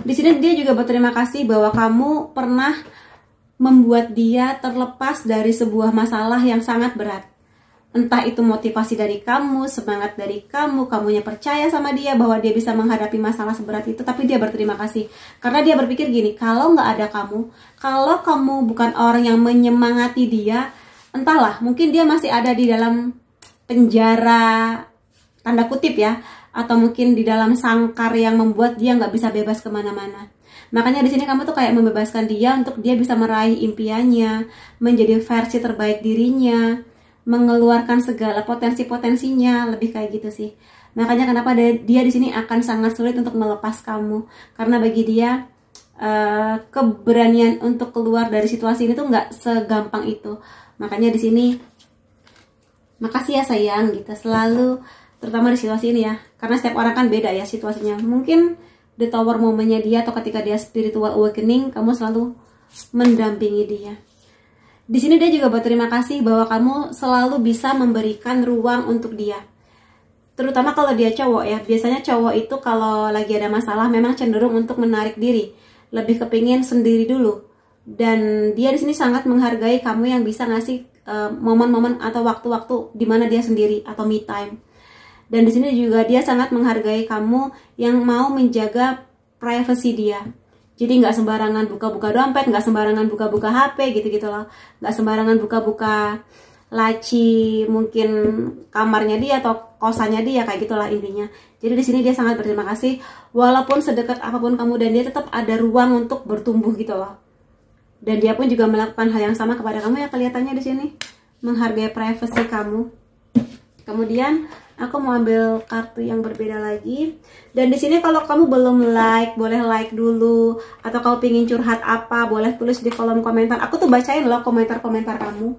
di sini dia juga berterima kasih bahwa kamu pernah membuat dia terlepas dari sebuah masalah yang sangat berat. Entah itu motivasi dari kamu, semangat dari kamu, kamunya percaya sama dia bahwa dia bisa menghadapi masalah seberat itu, tapi dia berterima kasih. Karena dia berpikir gini, kalau nggak ada kamu, kalau kamu bukan orang yang menyemangati dia, entahlah, mungkin dia masih ada di dalam penjara, tanda kutip ya, atau mungkin di dalam sangkar yang membuat dia nggak bisa bebas kemana-mana. Makanya di sini kamu tuh kayak membebaskan dia untuk dia bisa meraih impiannya, menjadi versi terbaik dirinya, mengeluarkan segala potensi-potensinya, lebih kayak gitu sih. Makanya kenapa dia di sini akan sangat sulit untuk melepas kamu, karena bagi dia keberanian untuk keluar dari situasi ini tuh nggak segampang itu. Makanya di sini makasih ya sayang gitu, selalu, terutama di situasi ini ya, karena setiap orang kan beda ya situasinya. Mungkin di tower momennya dia, atau ketika dia spiritual awakening, kamu selalu mendampingi dia. Di sini dia juga berterima kasih bahwa kamu selalu bisa memberikan ruang untuk dia. Terutama kalau dia cowok ya, biasanya cowok itu kalau lagi ada masalah memang cenderung untuk menarik diri, lebih kepingin sendiri dulu. Dan dia di sini sangat menghargai kamu yang bisa ngasih momen-momen atau waktu-waktu di mana dia sendiri atau me time. Dan di sini juga dia sangat menghargai kamu yang mau menjaga privasi dia. Jadi nggak sembarangan buka-buka dompet, nggak sembarangan buka-buka HP gitu-gitu loh. Nggak sembarangan buka-buka laci mungkin kamarnya dia atau kosannya dia, kayak gitulah intinya. Jadi di sini dia sangat berterima kasih, walaupun sedekat apapun kamu dan dia, tetap ada ruang untuk bertumbuh gitu loh. Dan dia pun juga melakukan hal yang sama kepada kamu ya, kelihatannya di sini menghargai privasi kamu. Kemudian aku mau ambil kartu yang berbeda lagi. Dan di sini kalau kamu belum like, boleh like dulu. Atau kamu pingin curhat apa, boleh tulis di kolom komentar. Aku tuh bacain loh komentar-komentar kamu.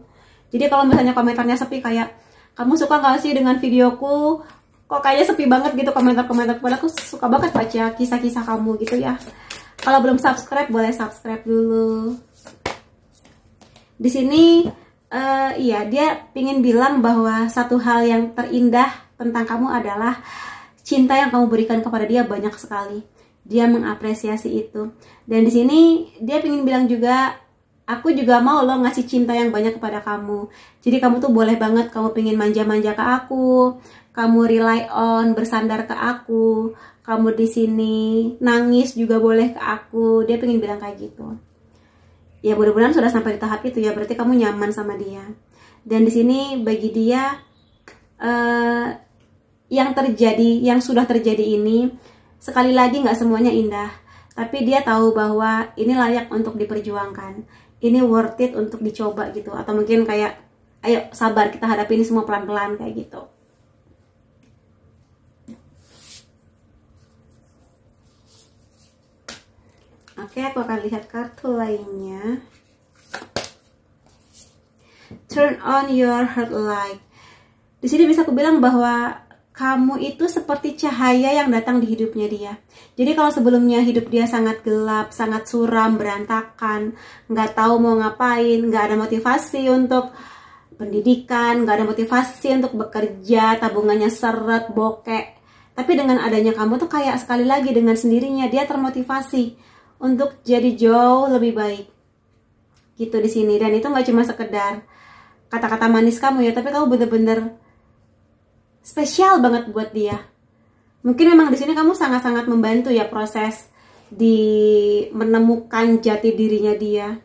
Jadi kalau misalnya komentarnya sepi, kayak kamu suka gak sih dengan videoku, kok kayaknya sepi banget gitu komentar-komentar, kepada aku suka banget baca kisah-kisah kamu gitu ya. Kalau belum subscribe, boleh subscribe dulu. Di sini iya, dia pingin bilang bahwa satu hal yang terindah tentang kamu adalah cinta yang kamu berikan kepada dia banyak sekali. Dia mengapresiasi itu. Dan di sini dia ingin bilang juga, aku juga mau loh ngasih cinta yang banyak kepada kamu. Jadi kamu tuh boleh banget kamu pengen manja-manja ke aku, kamu rely on, bersandar ke aku, kamu di sini nangis juga boleh ke aku. Dia pengen bilang kayak gitu. Ya mudah-mudahan sudah sampai di tahap itu ya, berarti kamu nyaman sama dia. Dan di sini bagi dia yang sudah terjadi ini, sekali lagi nggak semuanya indah, tapi dia tahu bahwa ini layak untuk diperjuangkan, ini worth it untuk dicoba gitu, atau mungkin kayak ayo sabar kita hadapi ini semua pelan-pelan kayak gitu. Oke, aku akan lihat kartu lainnya. Turn on your heart light. Di sini bisa aku bilang bahwa kamu itu seperti cahaya yang datang di hidupnya dia. Jadi kalau sebelumnya hidup dia sangat gelap, sangat suram, berantakan, nggak tahu mau ngapain, nggak ada motivasi untuk pendidikan, nggak ada motivasi untuk bekerja, tabungannya seret, bokek. Tapi dengan adanya kamu tuh kayak sekali lagi dengan sendirinya dia termotivasi untuk jadi jauh lebih baik. Gitu di sini. Dan itu nggak cuma sekedar kata-kata manis kamu ya, tapi kamu bener-bener spesial banget buat dia. Mungkin memang di sini kamu sangat-sangat membantu ya proses di menemukan jati dirinya dia,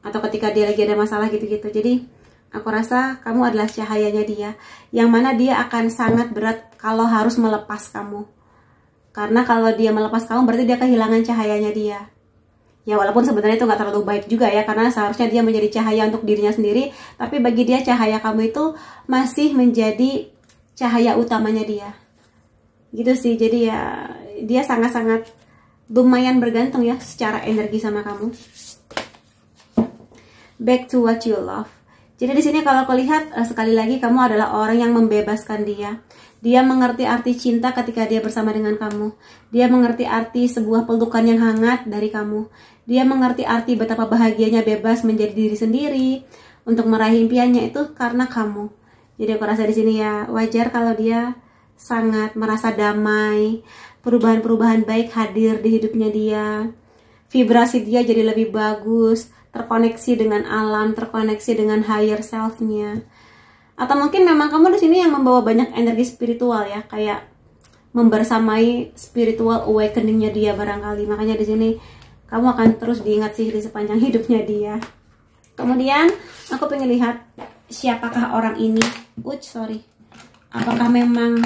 atau ketika dia lagi ada masalah gitu-gitu. Jadi aku rasa kamu adalah cahayanya dia, yang mana dia akan sangat berat kalau harus melepas kamu. Karena kalau dia melepas kamu berarti dia kehilangan cahayanya dia. Ya walaupun sebenarnya itu nggak terlalu baik juga ya, karena seharusnya dia menjadi cahaya untuk dirinya sendiri, tapi bagi dia cahaya kamu itu masih menjadi cahaya utamanya dia. Gitu sih. Jadi ya dia sangat-sangat lumayan bergantung ya secara energi sama kamu. Back to what you love. Jadi di sini kalau aku lihat sekali lagi kamu adalah orang yang membebaskan dia. Dia mengerti arti cinta ketika dia bersama dengan kamu. Dia mengerti arti sebuah pelukan yang hangat dari kamu. Dia mengerti arti betapa bahagianya bebas menjadi diri sendiri untuk meraih impiannya itu karena kamu. Jadi aku rasa di sini ya wajar kalau dia sangat merasa damai, perubahan-perubahan baik hadir di hidupnya dia. Vibrasi dia jadi lebih bagus, terkoneksi dengan alam, terkoneksi dengan higher self-nya. Atau mungkin memang kamu di sini yang membawa banyak energi spiritual ya, kayak membersamai spiritual awakening-nya dia barangkali. Makanya di sini kamu akan terus diingat sih di sepanjang hidupnya dia. Kemudian aku pengen lihat siapakah orang ini. Apakah memang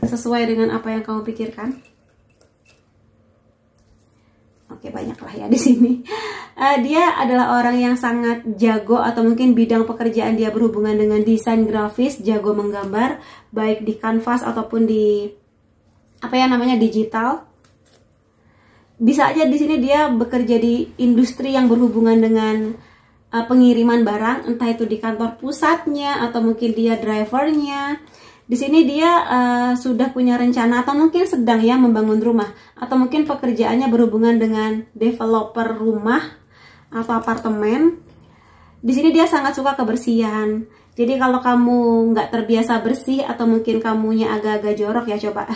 sesuai dengan apa yang kamu pikirkan? Oke, banyaklah ya di sini. Dia adalah orang yang sangat jago, atau mungkin bidang pekerjaan dia berhubungan dengan desain grafis, jago menggambar, baik di kanvas ataupun di digital. Bisa aja di sini dia bekerja di industri yang berhubungan dengan pengiriman barang, entah itu di kantor pusatnya atau mungkin dia drivernya. Di sini dia sudah punya rencana atau mungkin sedang ya membangun rumah, atau mungkin pekerjaannya berhubungan dengan developer rumah atau apartemen. Di sini dia sangat suka kebersihan. Jadi kalau kamu nggak terbiasa bersih atau mungkin kamunya agak-agak jorok ya, coba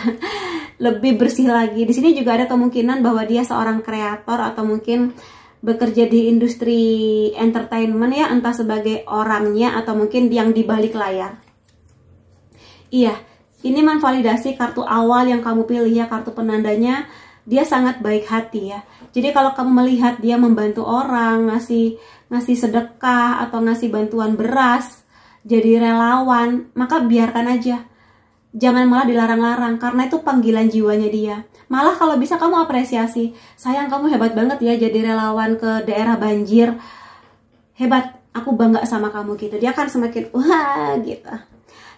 lebih bersih lagi. Di sini juga ada kemungkinan bahwa dia seorang kreator atau mungkin bekerja di industri entertainment ya, entah sebagai orangnya atau mungkin yang di balik layar. Iya, ini menvalidasi kartu awal yang kamu pilih ya, kartu penandanya. Dia sangat baik hati ya. Jadi kalau kamu melihat dia membantu orang, ngasih sedekah atau ngasih bantuan beras, jadi relawan, maka biarkan aja. Jangan malah dilarang-larang, karena itu panggilan jiwanya dia. Malah kalau bisa kamu apresiasi. Sayang, kamu hebat banget ya jadi relawan ke daerah banjir. Hebat, aku bangga sama kamu gitu. Dia akan semakin wah gitu.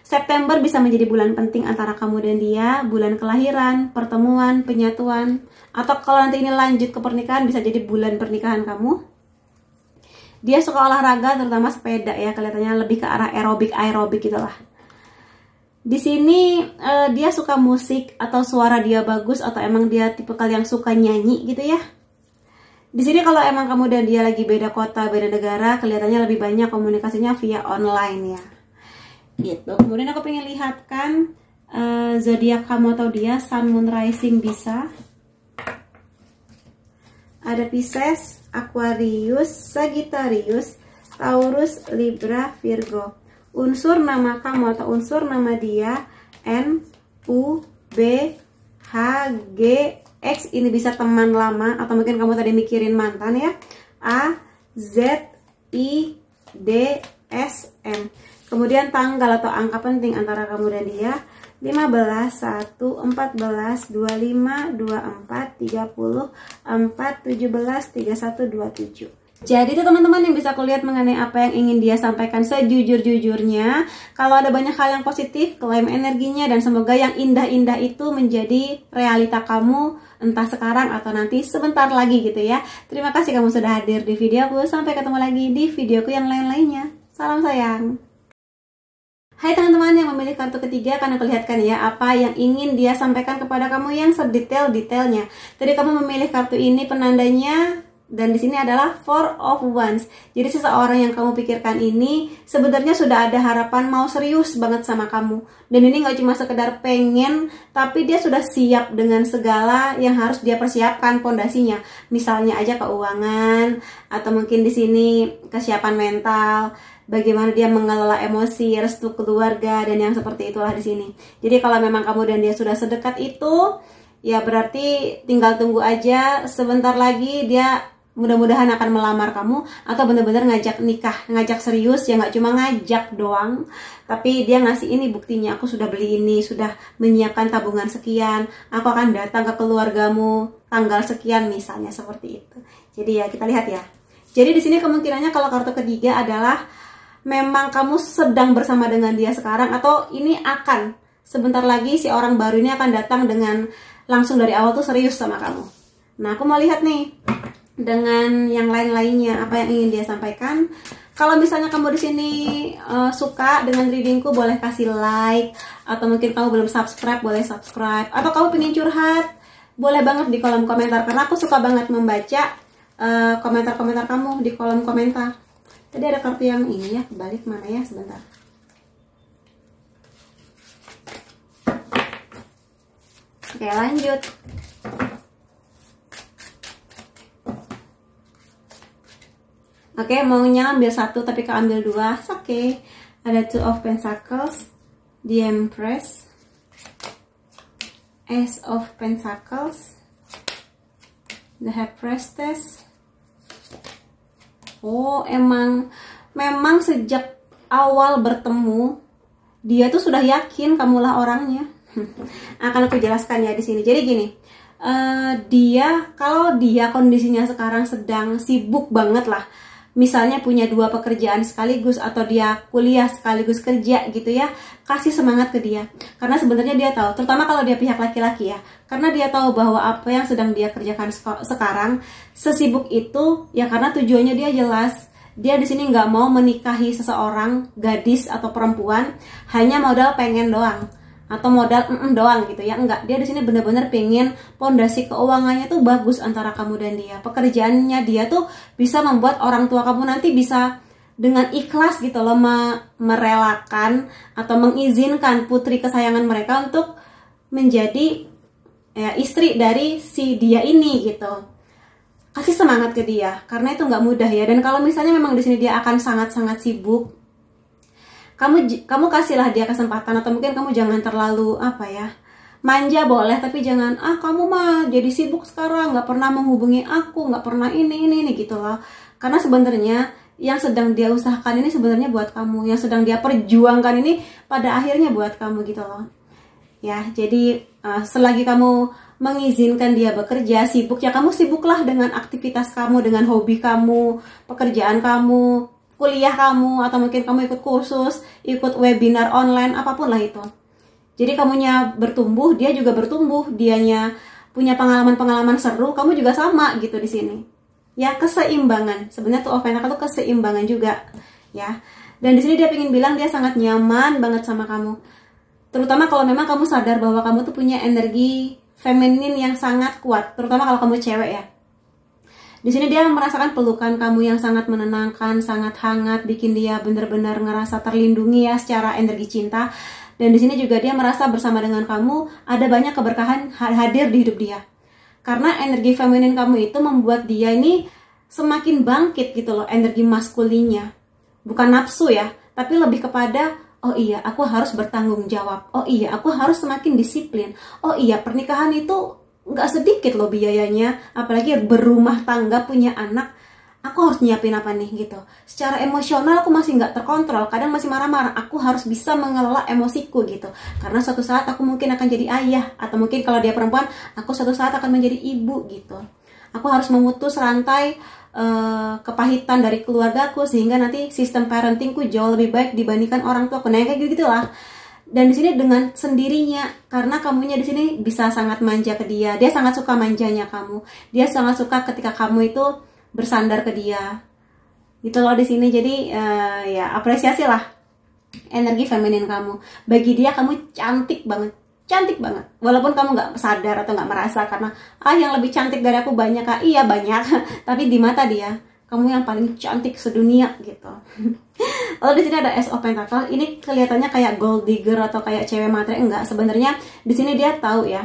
September bisa menjadi bulan penting antara kamu dan dia. Bulan kelahiran, pertemuan, penyatuan. Atau kalau nanti ini lanjut ke pernikahan, bisa jadi bulan pernikahan kamu. Dia suka olahraga, terutama sepeda ya. Kelihatannya lebih ke arah aerobik gitu lah. Di sini dia suka musik atau suara dia bagus, atau emang dia tipe yang suka nyanyi gitu ya. Di sini kalau emang kamu dan dia lagi beda kota, beda negara, kelihatannya lebih banyak komunikasinya via online ya. Gitu. Kemudian aku pengen lihatkan zodiak kamu atau dia, Sun, Moon, Rising bisa. Ada Pisces, Aquarius, Sagittarius, Taurus, Libra, Virgo. Unsur nama kamu atau unsur nama dia N, U, B, H, G, X. Ini bisa teman lama atau mungkin kamu tadi mikirin mantan ya. A, Z, I, D, S, M. Kemudian tanggal atau angka penting antara kamu dan dia 15, 1, 14, 25, 24, 30, 4, 17, 31, 27. Jadi itu teman-teman yang bisa aku lihat mengenai apa yang ingin dia sampaikan sejujur-jujurnya. Kalau ada banyak hal yang positif, klaim energinya, dan semoga yang indah-indah itu menjadi realita kamu entah sekarang atau nanti sebentar lagi gitu ya. Terima kasih kamu sudah hadir di videoku. Sampai ketemu lagi di videoku yang lain-lainnya. Salam sayang. Hai teman-teman yang memilih kartu ketiga, akan aku lihatkan ya apa yang ingin dia sampaikan kepada kamu yang sedetail-detailnya. Tadi kamu memilih kartu ini, penandanya dan di sini adalah Four of Wands. Jadi seseorang yang kamu pikirkan ini sebenarnya sudah ada harapan mau serius banget sama kamu. Dan ini nggak cuma sekedar pengen, tapi dia sudah siap dengan segala yang harus dia persiapkan pondasinya. Misalnya aja keuangan, atau mungkin di sini kesiapan mental, bagaimana dia mengelola emosi, restu keluarga, dan yang seperti itulah di sini. Jadi kalau memang kamu dan dia sudah sedekat itu, ya berarti tinggal tunggu aja. Sebentar lagi dia mudah-mudahan akan melamar kamu atau benar-benar ngajak nikah, ngajak serius ya, nggak cuma ngajak doang, tapi dia ngasih ini buktinya, aku sudah beli ini, sudah menyiapkan tabungan sekian, aku akan datang ke keluargamu tanggal sekian misalnya, seperti itu. Jadi ya kita lihat ya. Jadi di sini kemungkinannya kalau kartu ketiga adalah memang kamu sedang bersama dengan dia sekarang, atau ini akan sebentar lagi si orang baru ini akan datang dengan langsung dari awal tuh serius sama kamu. Nah aku mau lihat nih dengan yang lain-lainnya apa yang ingin dia sampaikan. Kalau misalnya kamu di sini suka dengan readingku, boleh kasih like, atau mungkin kamu belum subscribe, boleh subscribe, atau kamu pengen curhat, boleh banget di kolom komentar, karena aku suka banget membaca komentar-komentar kamu di kolom komentar. Tadi ada kartu yang ini ya, balik mana ya, sebentar. Oke, lanjut. Oke, maunya ambil satu tapi keambil dua. Oke. Ada Two of Pentacles, The Empress, Ace of Pentacles, The High Priestess. Oh, memang sejak awal bertemu dia tuh sudah yakin kamulah orangnya. Akan aku jelaskan ya di sini. Jadi gini, kalau dia kondisinya sekarang sedang sibuk banget lah, misalnya punya dua pekerjaan sekaligus, atau dia kuliah sekaligus kerja gitu ya, kasih semangat ke dia. Karena sebenarnya dia tahu, terutama kalau dia pihak laki-laki ya, karena dia tahu bahwa apa yang sedang dia kerjakan sekarang sesibuk itu ya karena tujuannya dia jelas. Dia di sini nggak mau menikahi seseorang, gadis atau perempuan, hanya modal pengen doang, atau modal doang gitu ya. Enggak, dia di sini benar-benar pengen pondasi keuangannya tuh bagus antara kamu dan dia. Pekerjaannya dia tuh bisa membuat orang tua kamu nanti bisa dengan ikhlas gitu loh merelakan atau mengizinkan putri kesayangan mereka untuk menjadi istri dari si dia ini gitu. Kasih semangat ke dia, karena itu nggak mudah ya. Dan kalau misalnya memang di sini dia akan sangat-sangat sibuk, kamu kasihlah dia kesempatan, atau mungkin kamu jangan terlalu manja boleh, tapi jangan kamu mah jadi sibuk sekarang, nggak pernah menghubungi aku, nggak pernah ini gitu loh. Karena sebenarnya yang sedang dia usahakan ini sebenarnya buat kamu, yang sedang dia perjuangkan ini pada akhirnya buat kamu gitu loh ya. Jadi selagi kamu mengizinkan dia bekerja, sibuk ya kamu sibuklah dengan aktivitas kamu, dengan hobi kamu, pekerjaan kamu, kuliah kamu, atau mungkin kamu ikut kursus, ikut webinar online, apapun lah itu. Jadi kamunya bertumbuh, dia juga bertumbuh, dianya punya pengalaman-pengalaman seru, kamu juga sama gitu di sini. Ya, keseimbangan. Sebenarnya tuh Pentacles itu keseimbangan juga, ya. Dan di sini dia ingin bilang dia sangat nyaman banget sama kamu. Terutama kalau memang kamu sadar bahwa kamu tuh punya energi feminin yang sangat kuat, terutama kalau kamu cewek ya. Di sini dia merasakan pelukan kamu yang sangat menenangkan, sangat hangat, bikin dia benar-benar ngerasa terlindungi ya secara energi cinta. Dan di sini juga dia merasa bersama dengan kamu ada banyak keberkahan hadir di hidup dia. Karena energi feminin kamu itu membuat dia ini semakin bangkit gitu loh, energi maskulinnya. Bukan nafsu ya, tapi lebih kepada, oh iya, aku harus bertanggung jawab. Oh iya, aku harus semakin disiplin. Oh iya, pernikahan itu nggak sedikit loh biayanya. Apalagi berumah tangga, punya anak. Aku harus nyiapin apa nih gitu. Secara emosional aku masih nggak terkontrol. Kadang masih marah-marah. Aku harus bisa mengelola emosiku gitu. Karena suatu saat aku mungkin akan jadi ayah. Atau mungkin kalau dia perempuan, aku suatu saat akan menjadi ibu gitu. Aku harus memutus rantai kepahitan dari keluargaku. Sehingga nanti sistem parentingku jauh lebih baik dibandingkan orang tua aku. Nah kayak gitu lah. Dan di sini dengan sendirinya, karena kamunya di sini bisa sangat manja ke dia. Dia sangat suka manjanya kamu. Dia sangat suka ketika kamu itu bersandar ke dia gitu loh di sini. Jadi ya apresiasi lah energi feminin kamu. Bagi dia kamu cantik banget walaupun kamu nggak sadar atau nggak merasa, karena yang lebih cantik dari aku banyak kak. Iya banyak tapi di mata dia kamu yang paling cantik sedunia gitu. Lalu di sini ada Ace of Pentacles. Ini kelihatannya kayak gold digger atau kayak cewek matre. Enggak, sebenarnya di sini dia tahu ya.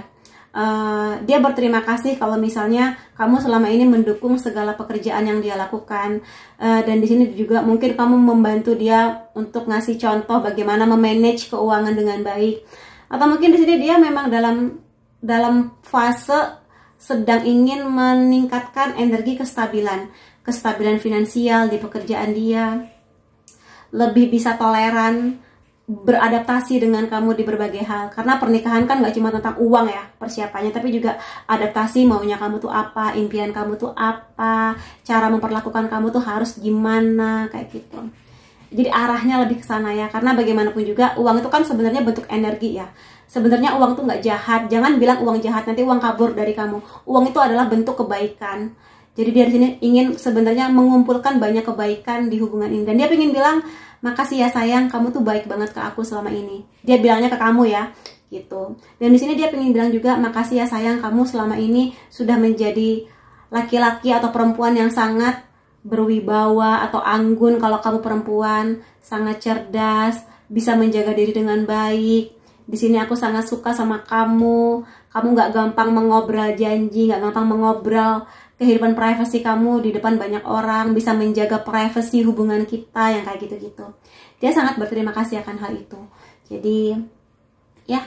Dia berterima kasih kalau misalnya kamu selama ini mendukung segala pekerjaan yang dia lakukan, dan di sini juga mungkin kamu membantu dia untuk ngasih contoh bagaimana memanage keuangan dengan baik, atau mungkin di sini dia memang dalam fase sedang ingin meningkatkan energi kestabilan finansial di pekerjaan dia, lebih bisa toleran, beradaptasi dengan kamu di berbagai hal. Karena pernikahan kan gak cuma tentang uang ya persiapannya, tapi juga adaptasi, maunya kamu tuh apa, impian kamu tuh apa, cara memperlakukan kamu tuh harus gimana, kayak gitu. Jadi arahnya lebih ke sana ya, karena bagaimanapun juga uang itu kan sebenarnya bentuk energi ya. Sebenarnya uang tuh gak jahat, jangan bilang uang jahat, nanti uang kabur dari kamu. Uang itu adalah bentuk kebaikan. Jadi dia di sini ingin sebenarnya mengumpulkan banyak kebaikan di hubungan ini, dan dia pengen bilang, makasih ya sayang, kamu tuh baik banget ke aku selama ini. Dia bilangnya ke kamu ya, gitu. Dan di sini dia pengen bilang juga, makasih ya sayang, kamu selama ini sudah menjadi laki-laki atau perempuan yang sangat berwibawa atau anggun kalau kamu perempuan, sangat cerdas, bisa menjaga diri dengan baik. Di sini aku sangat suka sama kamu. Kamu nggak gampang mengobrol janji, nggak gampang mengobrol kehidupan privasi kamu di depan banyak orang, bisa menjaga privasi hubungan kita yang kayak gitu-gitu. Dia sangat berterima kasih akan hal itu. Jadi ya,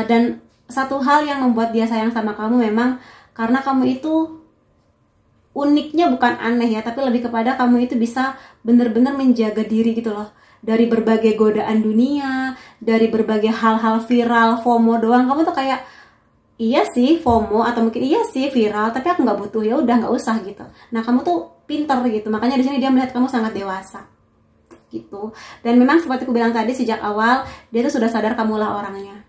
dan satu hal yang membuat dia sayang sama kamu memang karena kamu itu uniknya bukan aneh ya, tapi lebih kepada kamu itu bisa benar-benar menjaga diri gitu loh. Dari berbagai godaan dunia, dari berbagai hal-hal viral, FOMO doang. Kamu tuh kayak, iya sih FOMO atau mungkin iya sih viral, tapi aku nggak butuh, ya udah nggak usah gitu. Nah kamu tuh pinter gitu, makanya di sini dia melihat kamu sangat dewasa gitu. Dan memang seperti aku bilang tadi, sejak awal dia tuh sudah sadar kamulah orangnya,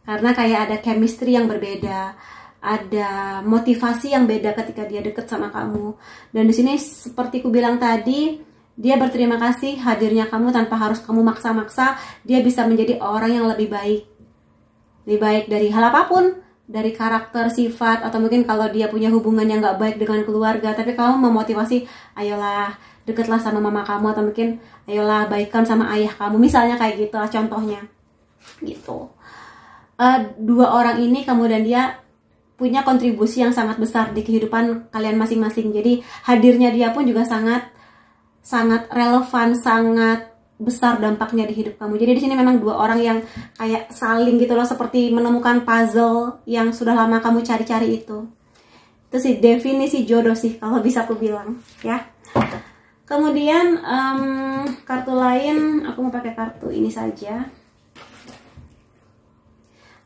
karena kayak ada chemistry yang berbeda, ada motivasi yang beda ketika dia deket sama kamu. Dan di sini seperti aku bilang tadi, dia berterima kasih hadirnya kamu tanpa harus kamu maksa-maksa. Dia bisa menjadi orang yang lebih baik dari hal apapun, dari karakter, sifat, atau mungkin kalau dia punya hubungan yang gak baik dengan keluarga, tapi kamu memotivasi, ayolah deketlah sama mama kamu, atau mungkin ayolah baikkan sama ayah kamu, misalnya kayak gitu lah contohnya gitu. Dua orang ini kamu dan dia punya kontribusi yang sangat besar di kehidupan kalian masing-masing. Jadi hadirnya dia pun juga sangat relevan, sangat besar dampaknya di hidup kamu. Jadi di sini memang dua orang yang kayak saling gitu loh, seperti menemukan puzzle yang sudah lama kamu cari-cari itu. Itu sih definisi jodoh sih kalau bisa aku bilang ya. Kemudian kartu lain, aku mau pakai kartu ini saja.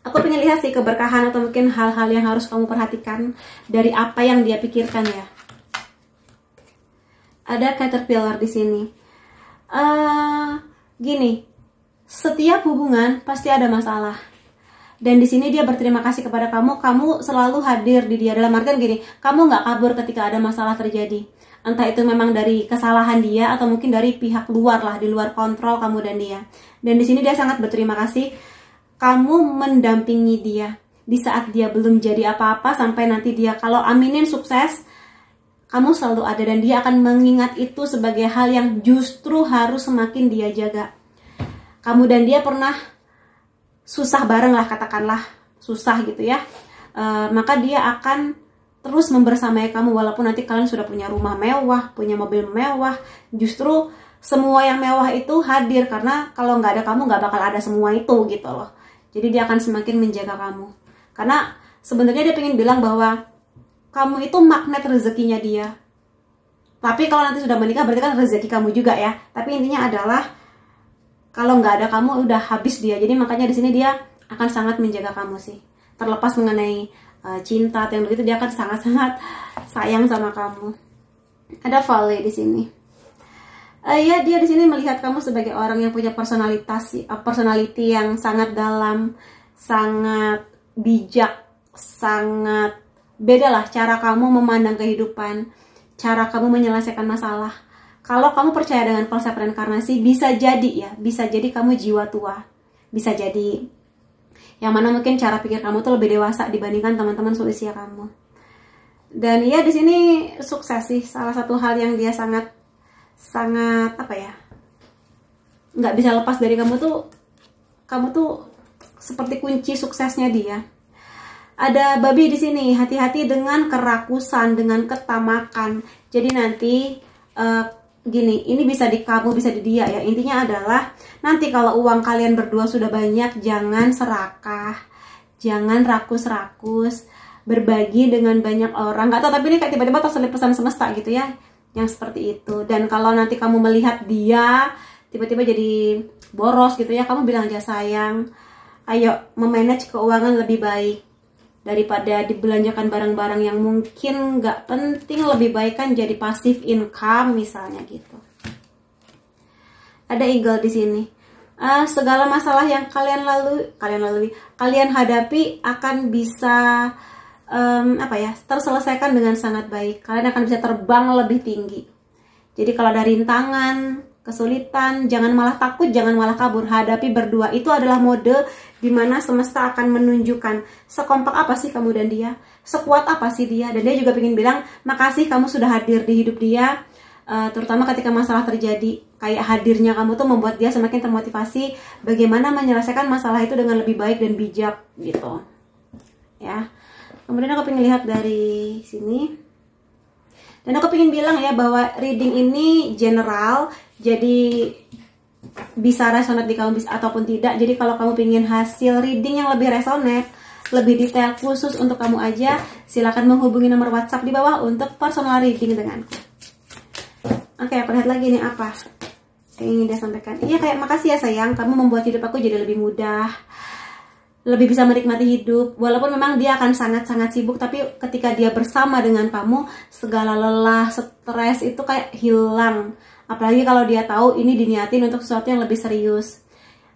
Aku pengen lihat sih keberkahan atau mungkin hal-hal yang harus kamu perhatikan dari apa yang dia pikirkan ya. Ada caterpillar di sini. Gini, setiap hubungan pasti ada masalah. Dan di sini dia berterima kasih kepada kamu. Kamu selalu hadir di dia. Dalam artian gini, kamu nggak kabur ketika ada masalah terjadi. Entah itu memang dari kesalahan dia atau mungkin dari pihak luar lah, di luar kontrol kamu dan dia. Dan di sini dia sangat berterima kasih. Kamu mendampingi dia di saat dia belum jadi apa-apa sampai nanti dia kalau aminin sukses. Kamu selalu ada dan dia akan mengingat itu sebagai hal yang justru harus semakin dia jaga. Kamu dan dia pernah susah bareng lah, katakanlah susah gitu ya, maka dia akan terus membersamai kamu walaupun nanti kalian sudah punya rumah mewah, punya mobil mewah. Justru semua yang mewah itu hadir karena kalau nggak ada kamu nggak bakal ada semua itu gitu loh. Jadi dia akan semakin menjaga kamu. Karena sebenarnya dia pengen bilang bahwa kamu itu magnet rezekinya dia. Tapi kalau nanti sudah menikah berarti kan rezeki kamu juga ya. Tapi intinya adalah kalau nggak ada kamu udah habis dia. Jadi makanya di sini dia akan sangat menjaga kamu sih. Terlepas mengenai cinta atau yang begitu, dia akan sangat-sangat sayang sama kamu. Ada Vale di sini. Ya, dia di sini melihat kamu sebagai orang yang punya personality yang sangat dalam, sangat bijak, sangat beda lah cara kamu memandang kehidupan, cara kamu menyelesaikan masalah. Kalau kamu percaya dengan konsep reinkarnasi, bisa jadi kamu jiwa tua, bisa jadi yang mana mungkin cara pikir kamu tuh lebih dewasa dibandingkan teman-teman seusia kamu. Dan ya di sini sukses sih. Salah satu hal yang dia sangat apa ya, nggak bisa lepas dari kamu tuh seperti kunci suksesnya dia. Ada babi di sini. Hati-hati dengan kerakusan, dengan ketamakan. Jadi nanti gini, ini bisa di kamu, bisa di dia ya. Intinya adalah nanti kalau uang kalian berdua sudah banyak, jangan serakah, jangan rakus-rakus, berbagi dengan banyak orang. Gak tau, tapi ini kayak tiba-tiba terselip pesan semesta gitu ya, yang seperti itu. Dan kalau nanti kamu melihat dia tiba-tiba jadi boros gitu ya, kamu bilang aja, sayang, ayo memanage keuangan lebih baik daripada dibelanjakan barang-barang yang mungkin nggak penting. Lebih baik kan jadi passive income misalnya gitu. Ada eagle di sini. Segala masalah yang kalian hadapi akan bisa terselesaikan dengan sangat baik. Kalian akan bisa terbang lebih tinggi. Jadi kalau ada rintangan, kesulitan, jangan malah takut, jangan malah kabur. Hadapi berdua. Itu adalah mode dimana semesta akan menunjukkan sekompak apa sih kamu dan dia, sekuat apa sih dia. Dan dia juga ingin bilang makasih kamu sudah hadir di hidup dia, terutama ketika masalah terjadi. Kayak hadirnya kamu tuh membuat dia semakin termotivasi bagaimana menyelesaikan masalah itu dengan lebih baik dan bijak gitu ya. Kemudian aku pengen lihat dari sini, dan aku pengen bilang ya bahwa reading ini general, jadi bisa resonate di kamu ataupun tidak. Jadi kalau kamu pengen hasil reading yang lebih resonate, lebih detail khusus untuk kamu aja, silakan menghubungi nomor WhatsApp di bawah untuk personal reading denganku. Oke, aku lihat lagi nih apa yang ingin dia sampaikan. Iya, kayak makasih ya sayang, kamu membuat hidup aku jadi lebih mudah, lebih bisa menikmati hidup. Walaupun memang dia akan sangat-sangat sibuk, tapi ketika dia bersama dengan kamu, segala lelah, stres itu kayak hilang. Apalagi kalau dia tahu ini diniatin untuk sesuatu yang lebih serius.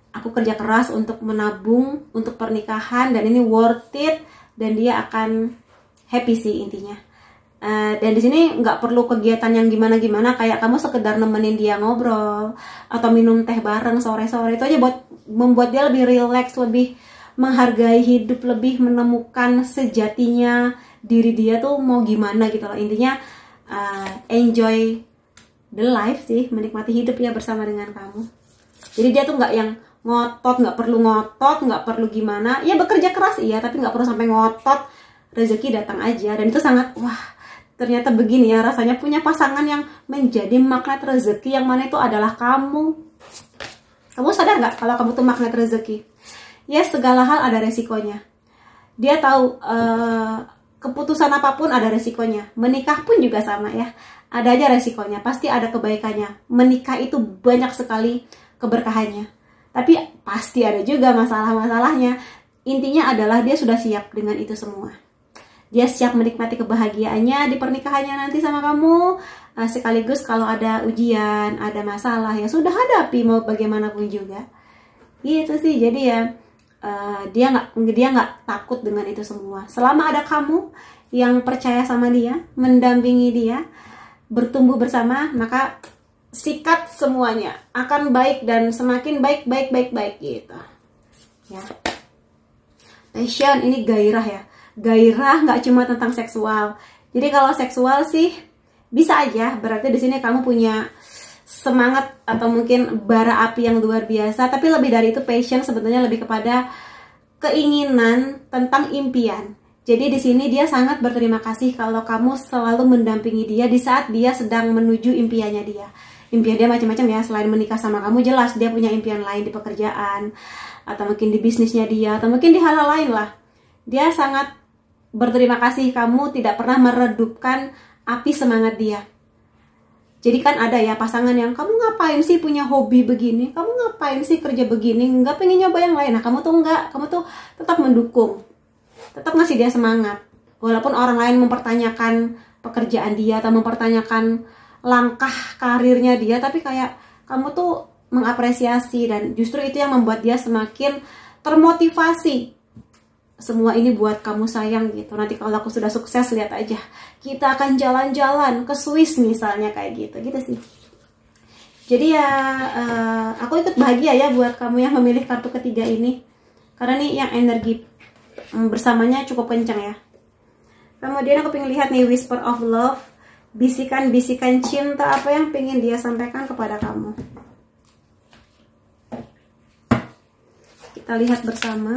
Aku kerja keras untuk menabung untuk pernikahan dan ini worth it, dan dia akan happy sih intinya. Dan di sini nggak perlu kegiatan yang gimana-gimana, kayak kamu sekedar nemenin dia ngobrol atau minum teh bareng sore-sore, itu aja buat membuat dia lebih relax, lebih menghargai hidup, lebih menemukan sejatinya diri dia tuh mau gimana gitu loh. Intinya enjoy the life sih, menikmati hidup ya bersama dengan kamu. Jadi dia tuh nggak yang ngotot, nggak perlu gimana. Ya bekerja keras iya, tapi nggak perlu sampai ngotot. Rezeki datang aja. Dan itu sangat, wah ternyata begini ya rasanya punya pasangan yang menjadi magnet rezeki, yang mana itu adalah kamu. Kamu sadar nggak kalau kamu tuh magnet rezeki? Ya segala hal ada resikonya. Dia tahu keputusan apapun ada resikonya. Menikah pun juga sama ya. Ada aja resikonya, pasti ada kebaikannya. Menikah itu banyak sekali keberkahannya. Tapi pasti ada juga masalah-masalahnya. Intinya adalah dia sudah siap dengan itu semua. Dia siap menikmati kebahagiaannya di pernikahannya nanti sama kamu. Sekaligus kalau ada ujian, ada masalah, ya sudah hadapi mau bagaimanapun juga. Gitu sih, jadi ya dia nggak takut dengan itu semua. Selama ada kamu yang percaya sama dia, mendampingi dia, bertumbuh bersama, maka sikat semuanya akan baik dan semakin baik gitu. Ya. Passion ini gairah ya. Gairah nggak cuma tentang seksual. Jadi kalau seksual sih bisa aja, berarti di sini kamu punya semangat atau mungkin bara api yang luar biasa, tapi lebih dari itu passion sebetulnya lebih kepada keinginan tentang impian. Jadi di sini dia sangat berterima kasih kalau kamu selalu mendampingi dia di saat dia sedang menuju impiannya dia. Impian dia macam-macam ya, selain menikah sama kamu jelas dia punya impian lain di pekerjaan, atau mungkin di bisnisnya dia, atau mungkin di hal-hal lain lah. Dia sangat berterima kasih kamu tidak pernah meredupkan api semangat dia. Jadi kan ada ya pasangan yang, kamu ngapain sih punya hobi begini, kamu ngapain sih kerja begini, nggak pengen nyoba yang lain. Nah kamu tuh enggak, kamu tuh tetap mendukung, tetap ngasih dia semangat. Walaupun orang lain mempertanyakan pekerjaan dia atau mempertanyakan langkah karirnya dia, tapi kayak kamu tuh mengapresiasi, dan justru itu yang membuat dia semakin termotivasi. Semua ini buat kamu sayang gitu. Nanti kalau aku sudah sukses, lihat aja, kita akan jalan-jalan ke Swiss misalnya, kayak gitu sih. Jadi ya aku ikut bahagia ya buat kamu yang memilih kartu ketiga ini, karena nih yang energi bersamanya cukup kencang ya. Kemudian aku pengen lihat nih whisper of love, bisikan-bisikan cinta apa yang pengen dia sampaikan kepada kamu. Kita lihat bersama.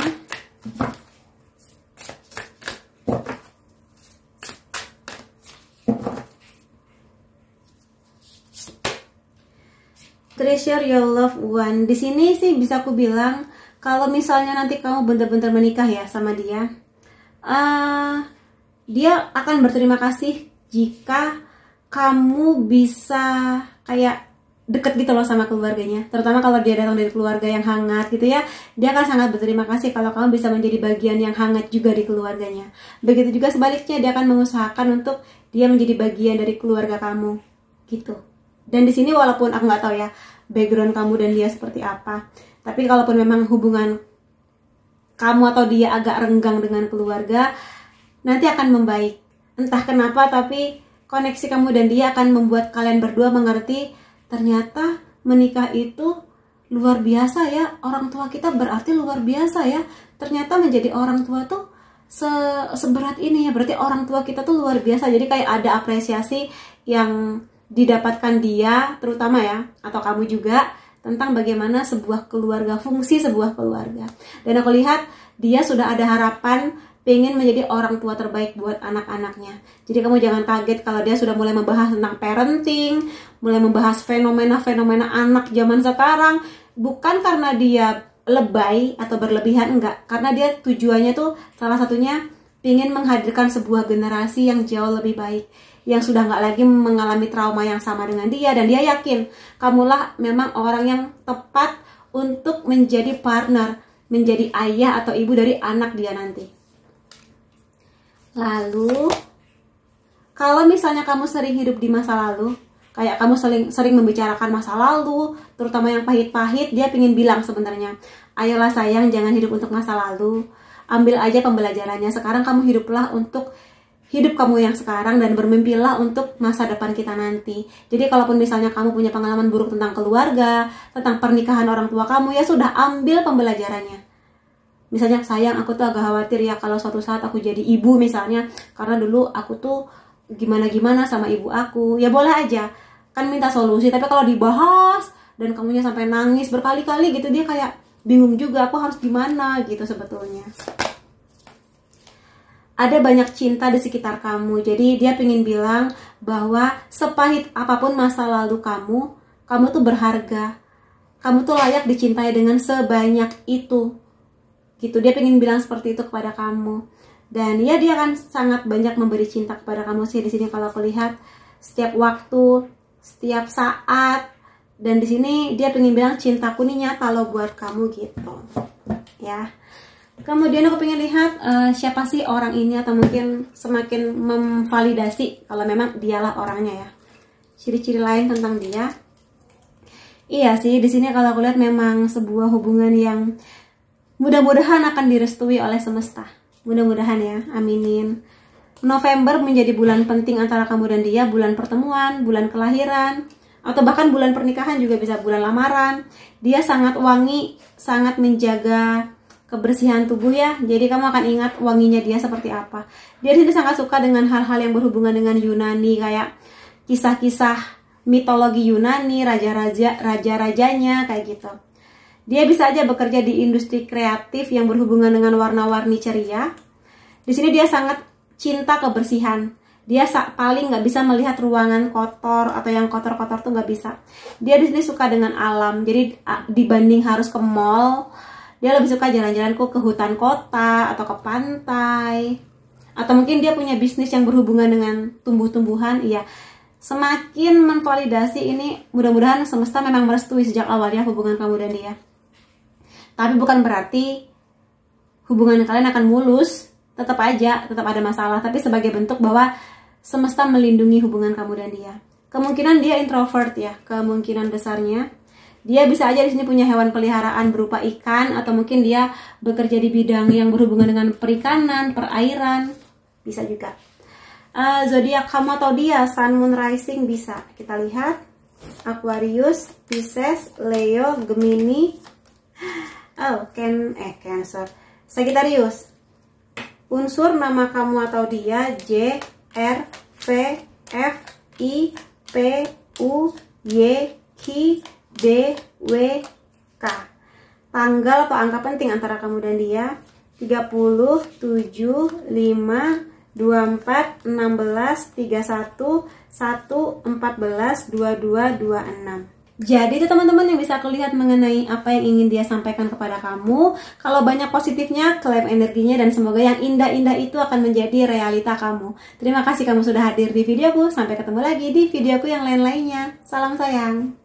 Treasure your loved one. Di sini sih bisa aku bilang kalau misalnya nanti kamu benar-benar menikah ya sama dia, dia akan berterima kasih jika kamu bisa kayak deket gitu loh sama keluarganya. Terutama kalau dia datang dari keluarga yang hangat gitu ya, dia akan sangat berterima kasih kalau kamu bisa menjadi bagian yang hangat juga di keluarganya. Begitu juga sebaliknya, dia akan mengusahakan untuk dia menjadi bagian dari keluarga kamu gitu. Dan di sini walaupun aku nggak tahu ya background kamu dan dia seperti apa, tapi kalaupun memang hubungan kamu atau dia agak renggang dengan keluarga, nanti akan membaik. Entah kenapa, tapi koneksi kamu dan dia akan membuat kalian berdua mengerti, ternyata menikah itu luar biasa ya. Orang tua kita berarti luar biasa ya. Ternyata menjadi orang tua tuh seberat ini ya. Berarti orang tua kita tuh luar biasa. Jadi kayak ada apresiasi yang didapatkan dia, terutama ya, atau kamu juga, tentang bagaimana sebuah keluarga, fungsi sebuah keluarga. Dan aku lihat dia sudah ada harapan pengen menjadi orang tua terbaik buat anak-anaknya. Jadi kamu jangan kaget kalau dia sudah mulai membahas tentang parenting, mulai membahas fenomena-fenomena anak zaman sekarang. Bukan karena dia lebay atau berlebihan, enggak. Karena dia tujuannya tuh salah satunya pengen menghadirkan sebuah generasi yang jauh lebih baik, yang sudah nggak lagi mengalami trauma yang sama dengan dia. Dan dia yakin kamulah memang orang yang tepat untuk menjadi partner, menjadi ayah atau ibu dari anak dia nanti. Lalu kalau misalnya kamu sering hidup di masa lalu, kayak kamu sering membicarakan masa lalu, terutama yang pahit-pahit, dia pengen bilang sebenarnya, ayolah sayang, jangan hidup untuk masa lalu, ambil aja pembelajarannya. Sekarang kamu hiduplah untuk hidup kamu yang sekarang, dan bermimpilah untuk masa depan kita nanti. Jadi kalaupun misalnya kamu punya pengalaman buruk tentang keluarga, tentang pernikahan orang tua kamu, ya sudah, ambil pembelajarannya. Misalnya, sayang, aku tuh agak khawatir ya kalau suatu saat aku jadi ibu misalnya, karena dulu aku tuh gimana-gimana sama ibu aku. Ya boleh aja, kan minta solusi. Tapi kalau dibahas dan kamunya sampai nangis berkali-kali gitu, dia kayak bingung juga, aku harus gimana gitu sebetulnya. Ada banyak cinta di sekitar kamu. Jadi dia pengen bilang bahwa sepahit apapun masa lalu kamu tuh berharga. Kamu tuh layak dicintai dengan sebanyak itu. Gitu, dia pengen bilang seperti itu kepada kamu. Dan ya, dia akan sangat banyak memberi cinta kepada kamu sih di sini kalau aku lihat, setiap waktu, setiap saat. Dan di sini dia pengen bilang cintaku nih nyata loh buat kamu gitu. Ya. Kemudian aku pengen lihat siapa sih orang ini, atau mungkin semakin memvalidasi kalau memang dialah orangnya ya. Ciri-ciri lain tentang dia. Iya sih, di sini kalau aku lihat memang sebuah hubungan yang mudah-mudahan akan direstui oleh semesta. Mudah-mudahan ya, aminin. November menjadi bulan penting antara kamu dan dia, bulan pertemuan, bulan kelahiran, atau bahkan bulan pernikahan juga bisa, bulan lamaran. Dia sangat wangi, sangat menjaga kebersihan tubuh ya. Jadi kamu akan ingat wanginya dia seperti apa. Dia di sini sangat suka dengan hal-hal yang berhubungan dengan Yunani, kayak kisah-kisah mitologi Yunani, raja-rajanya kayak gitu. Dia bisa aja bekerja di industri kreatif yang berhubungan dengan warna-warni ceria. Di sini dia sangat cinta kebersihan. Dia paling nggak bisa melihat ruangan kotor atau yang kotor-kotor tuh nggak bisa. Dia di sini suka dengan alam. Jadi dibanding harus ke mall, dia lebih suka jalan-jalan ke hutan kota atau ke pantai. Atau mungkin dia punya bisnis yang berhubungan dengan tumbuh-tumbuhan. Iya, semakin memvalidasi ini, mudah-mudahan semesta memang merestui sejak awal ya hubungan kamu dan dia. Tapi bukan berarti hubungan kalian akan mulus. Tetap ada masalah. Tapi sebagai bentuk bahwa semesta melindungi hubungan kamu dan dia. Kemungkinan dia introvert ya, kemungkinan besarnya. Dia bisa aja di sini punya hewan peliharaan berupa ikan, atau mungkin dia bekerja di bidang yang berhubungan dengan perikanan, perairan, bisa juga. Zodiak kamu atau dia, Sun, Moon, Rising bisa. Kita lihat Aquarius, Pisces, Leo, Gemini, Cancer, Sagittarius. Unsur nama kamu atau dia J, R, V, F, I, P, U, Y, Q, D, W, K. Tanggal atau angka penting antara kamu dan dia 30, 7, 5, 24, 16, 31, 1, 14, 22, 26. Jadi itu teman-teman yang bisa aku lihat mengenai apa yang ingin dia sampaikan kepada kamu. Kalau banyak positifnya, klaim energinya, dan semoga yang indah-indah itu akan menjadi realita kamu. Terima kasih kamu sudah hadir di videoku. Sampai ketemu lagi di videoku yang lain-lainnya. Salam sayang.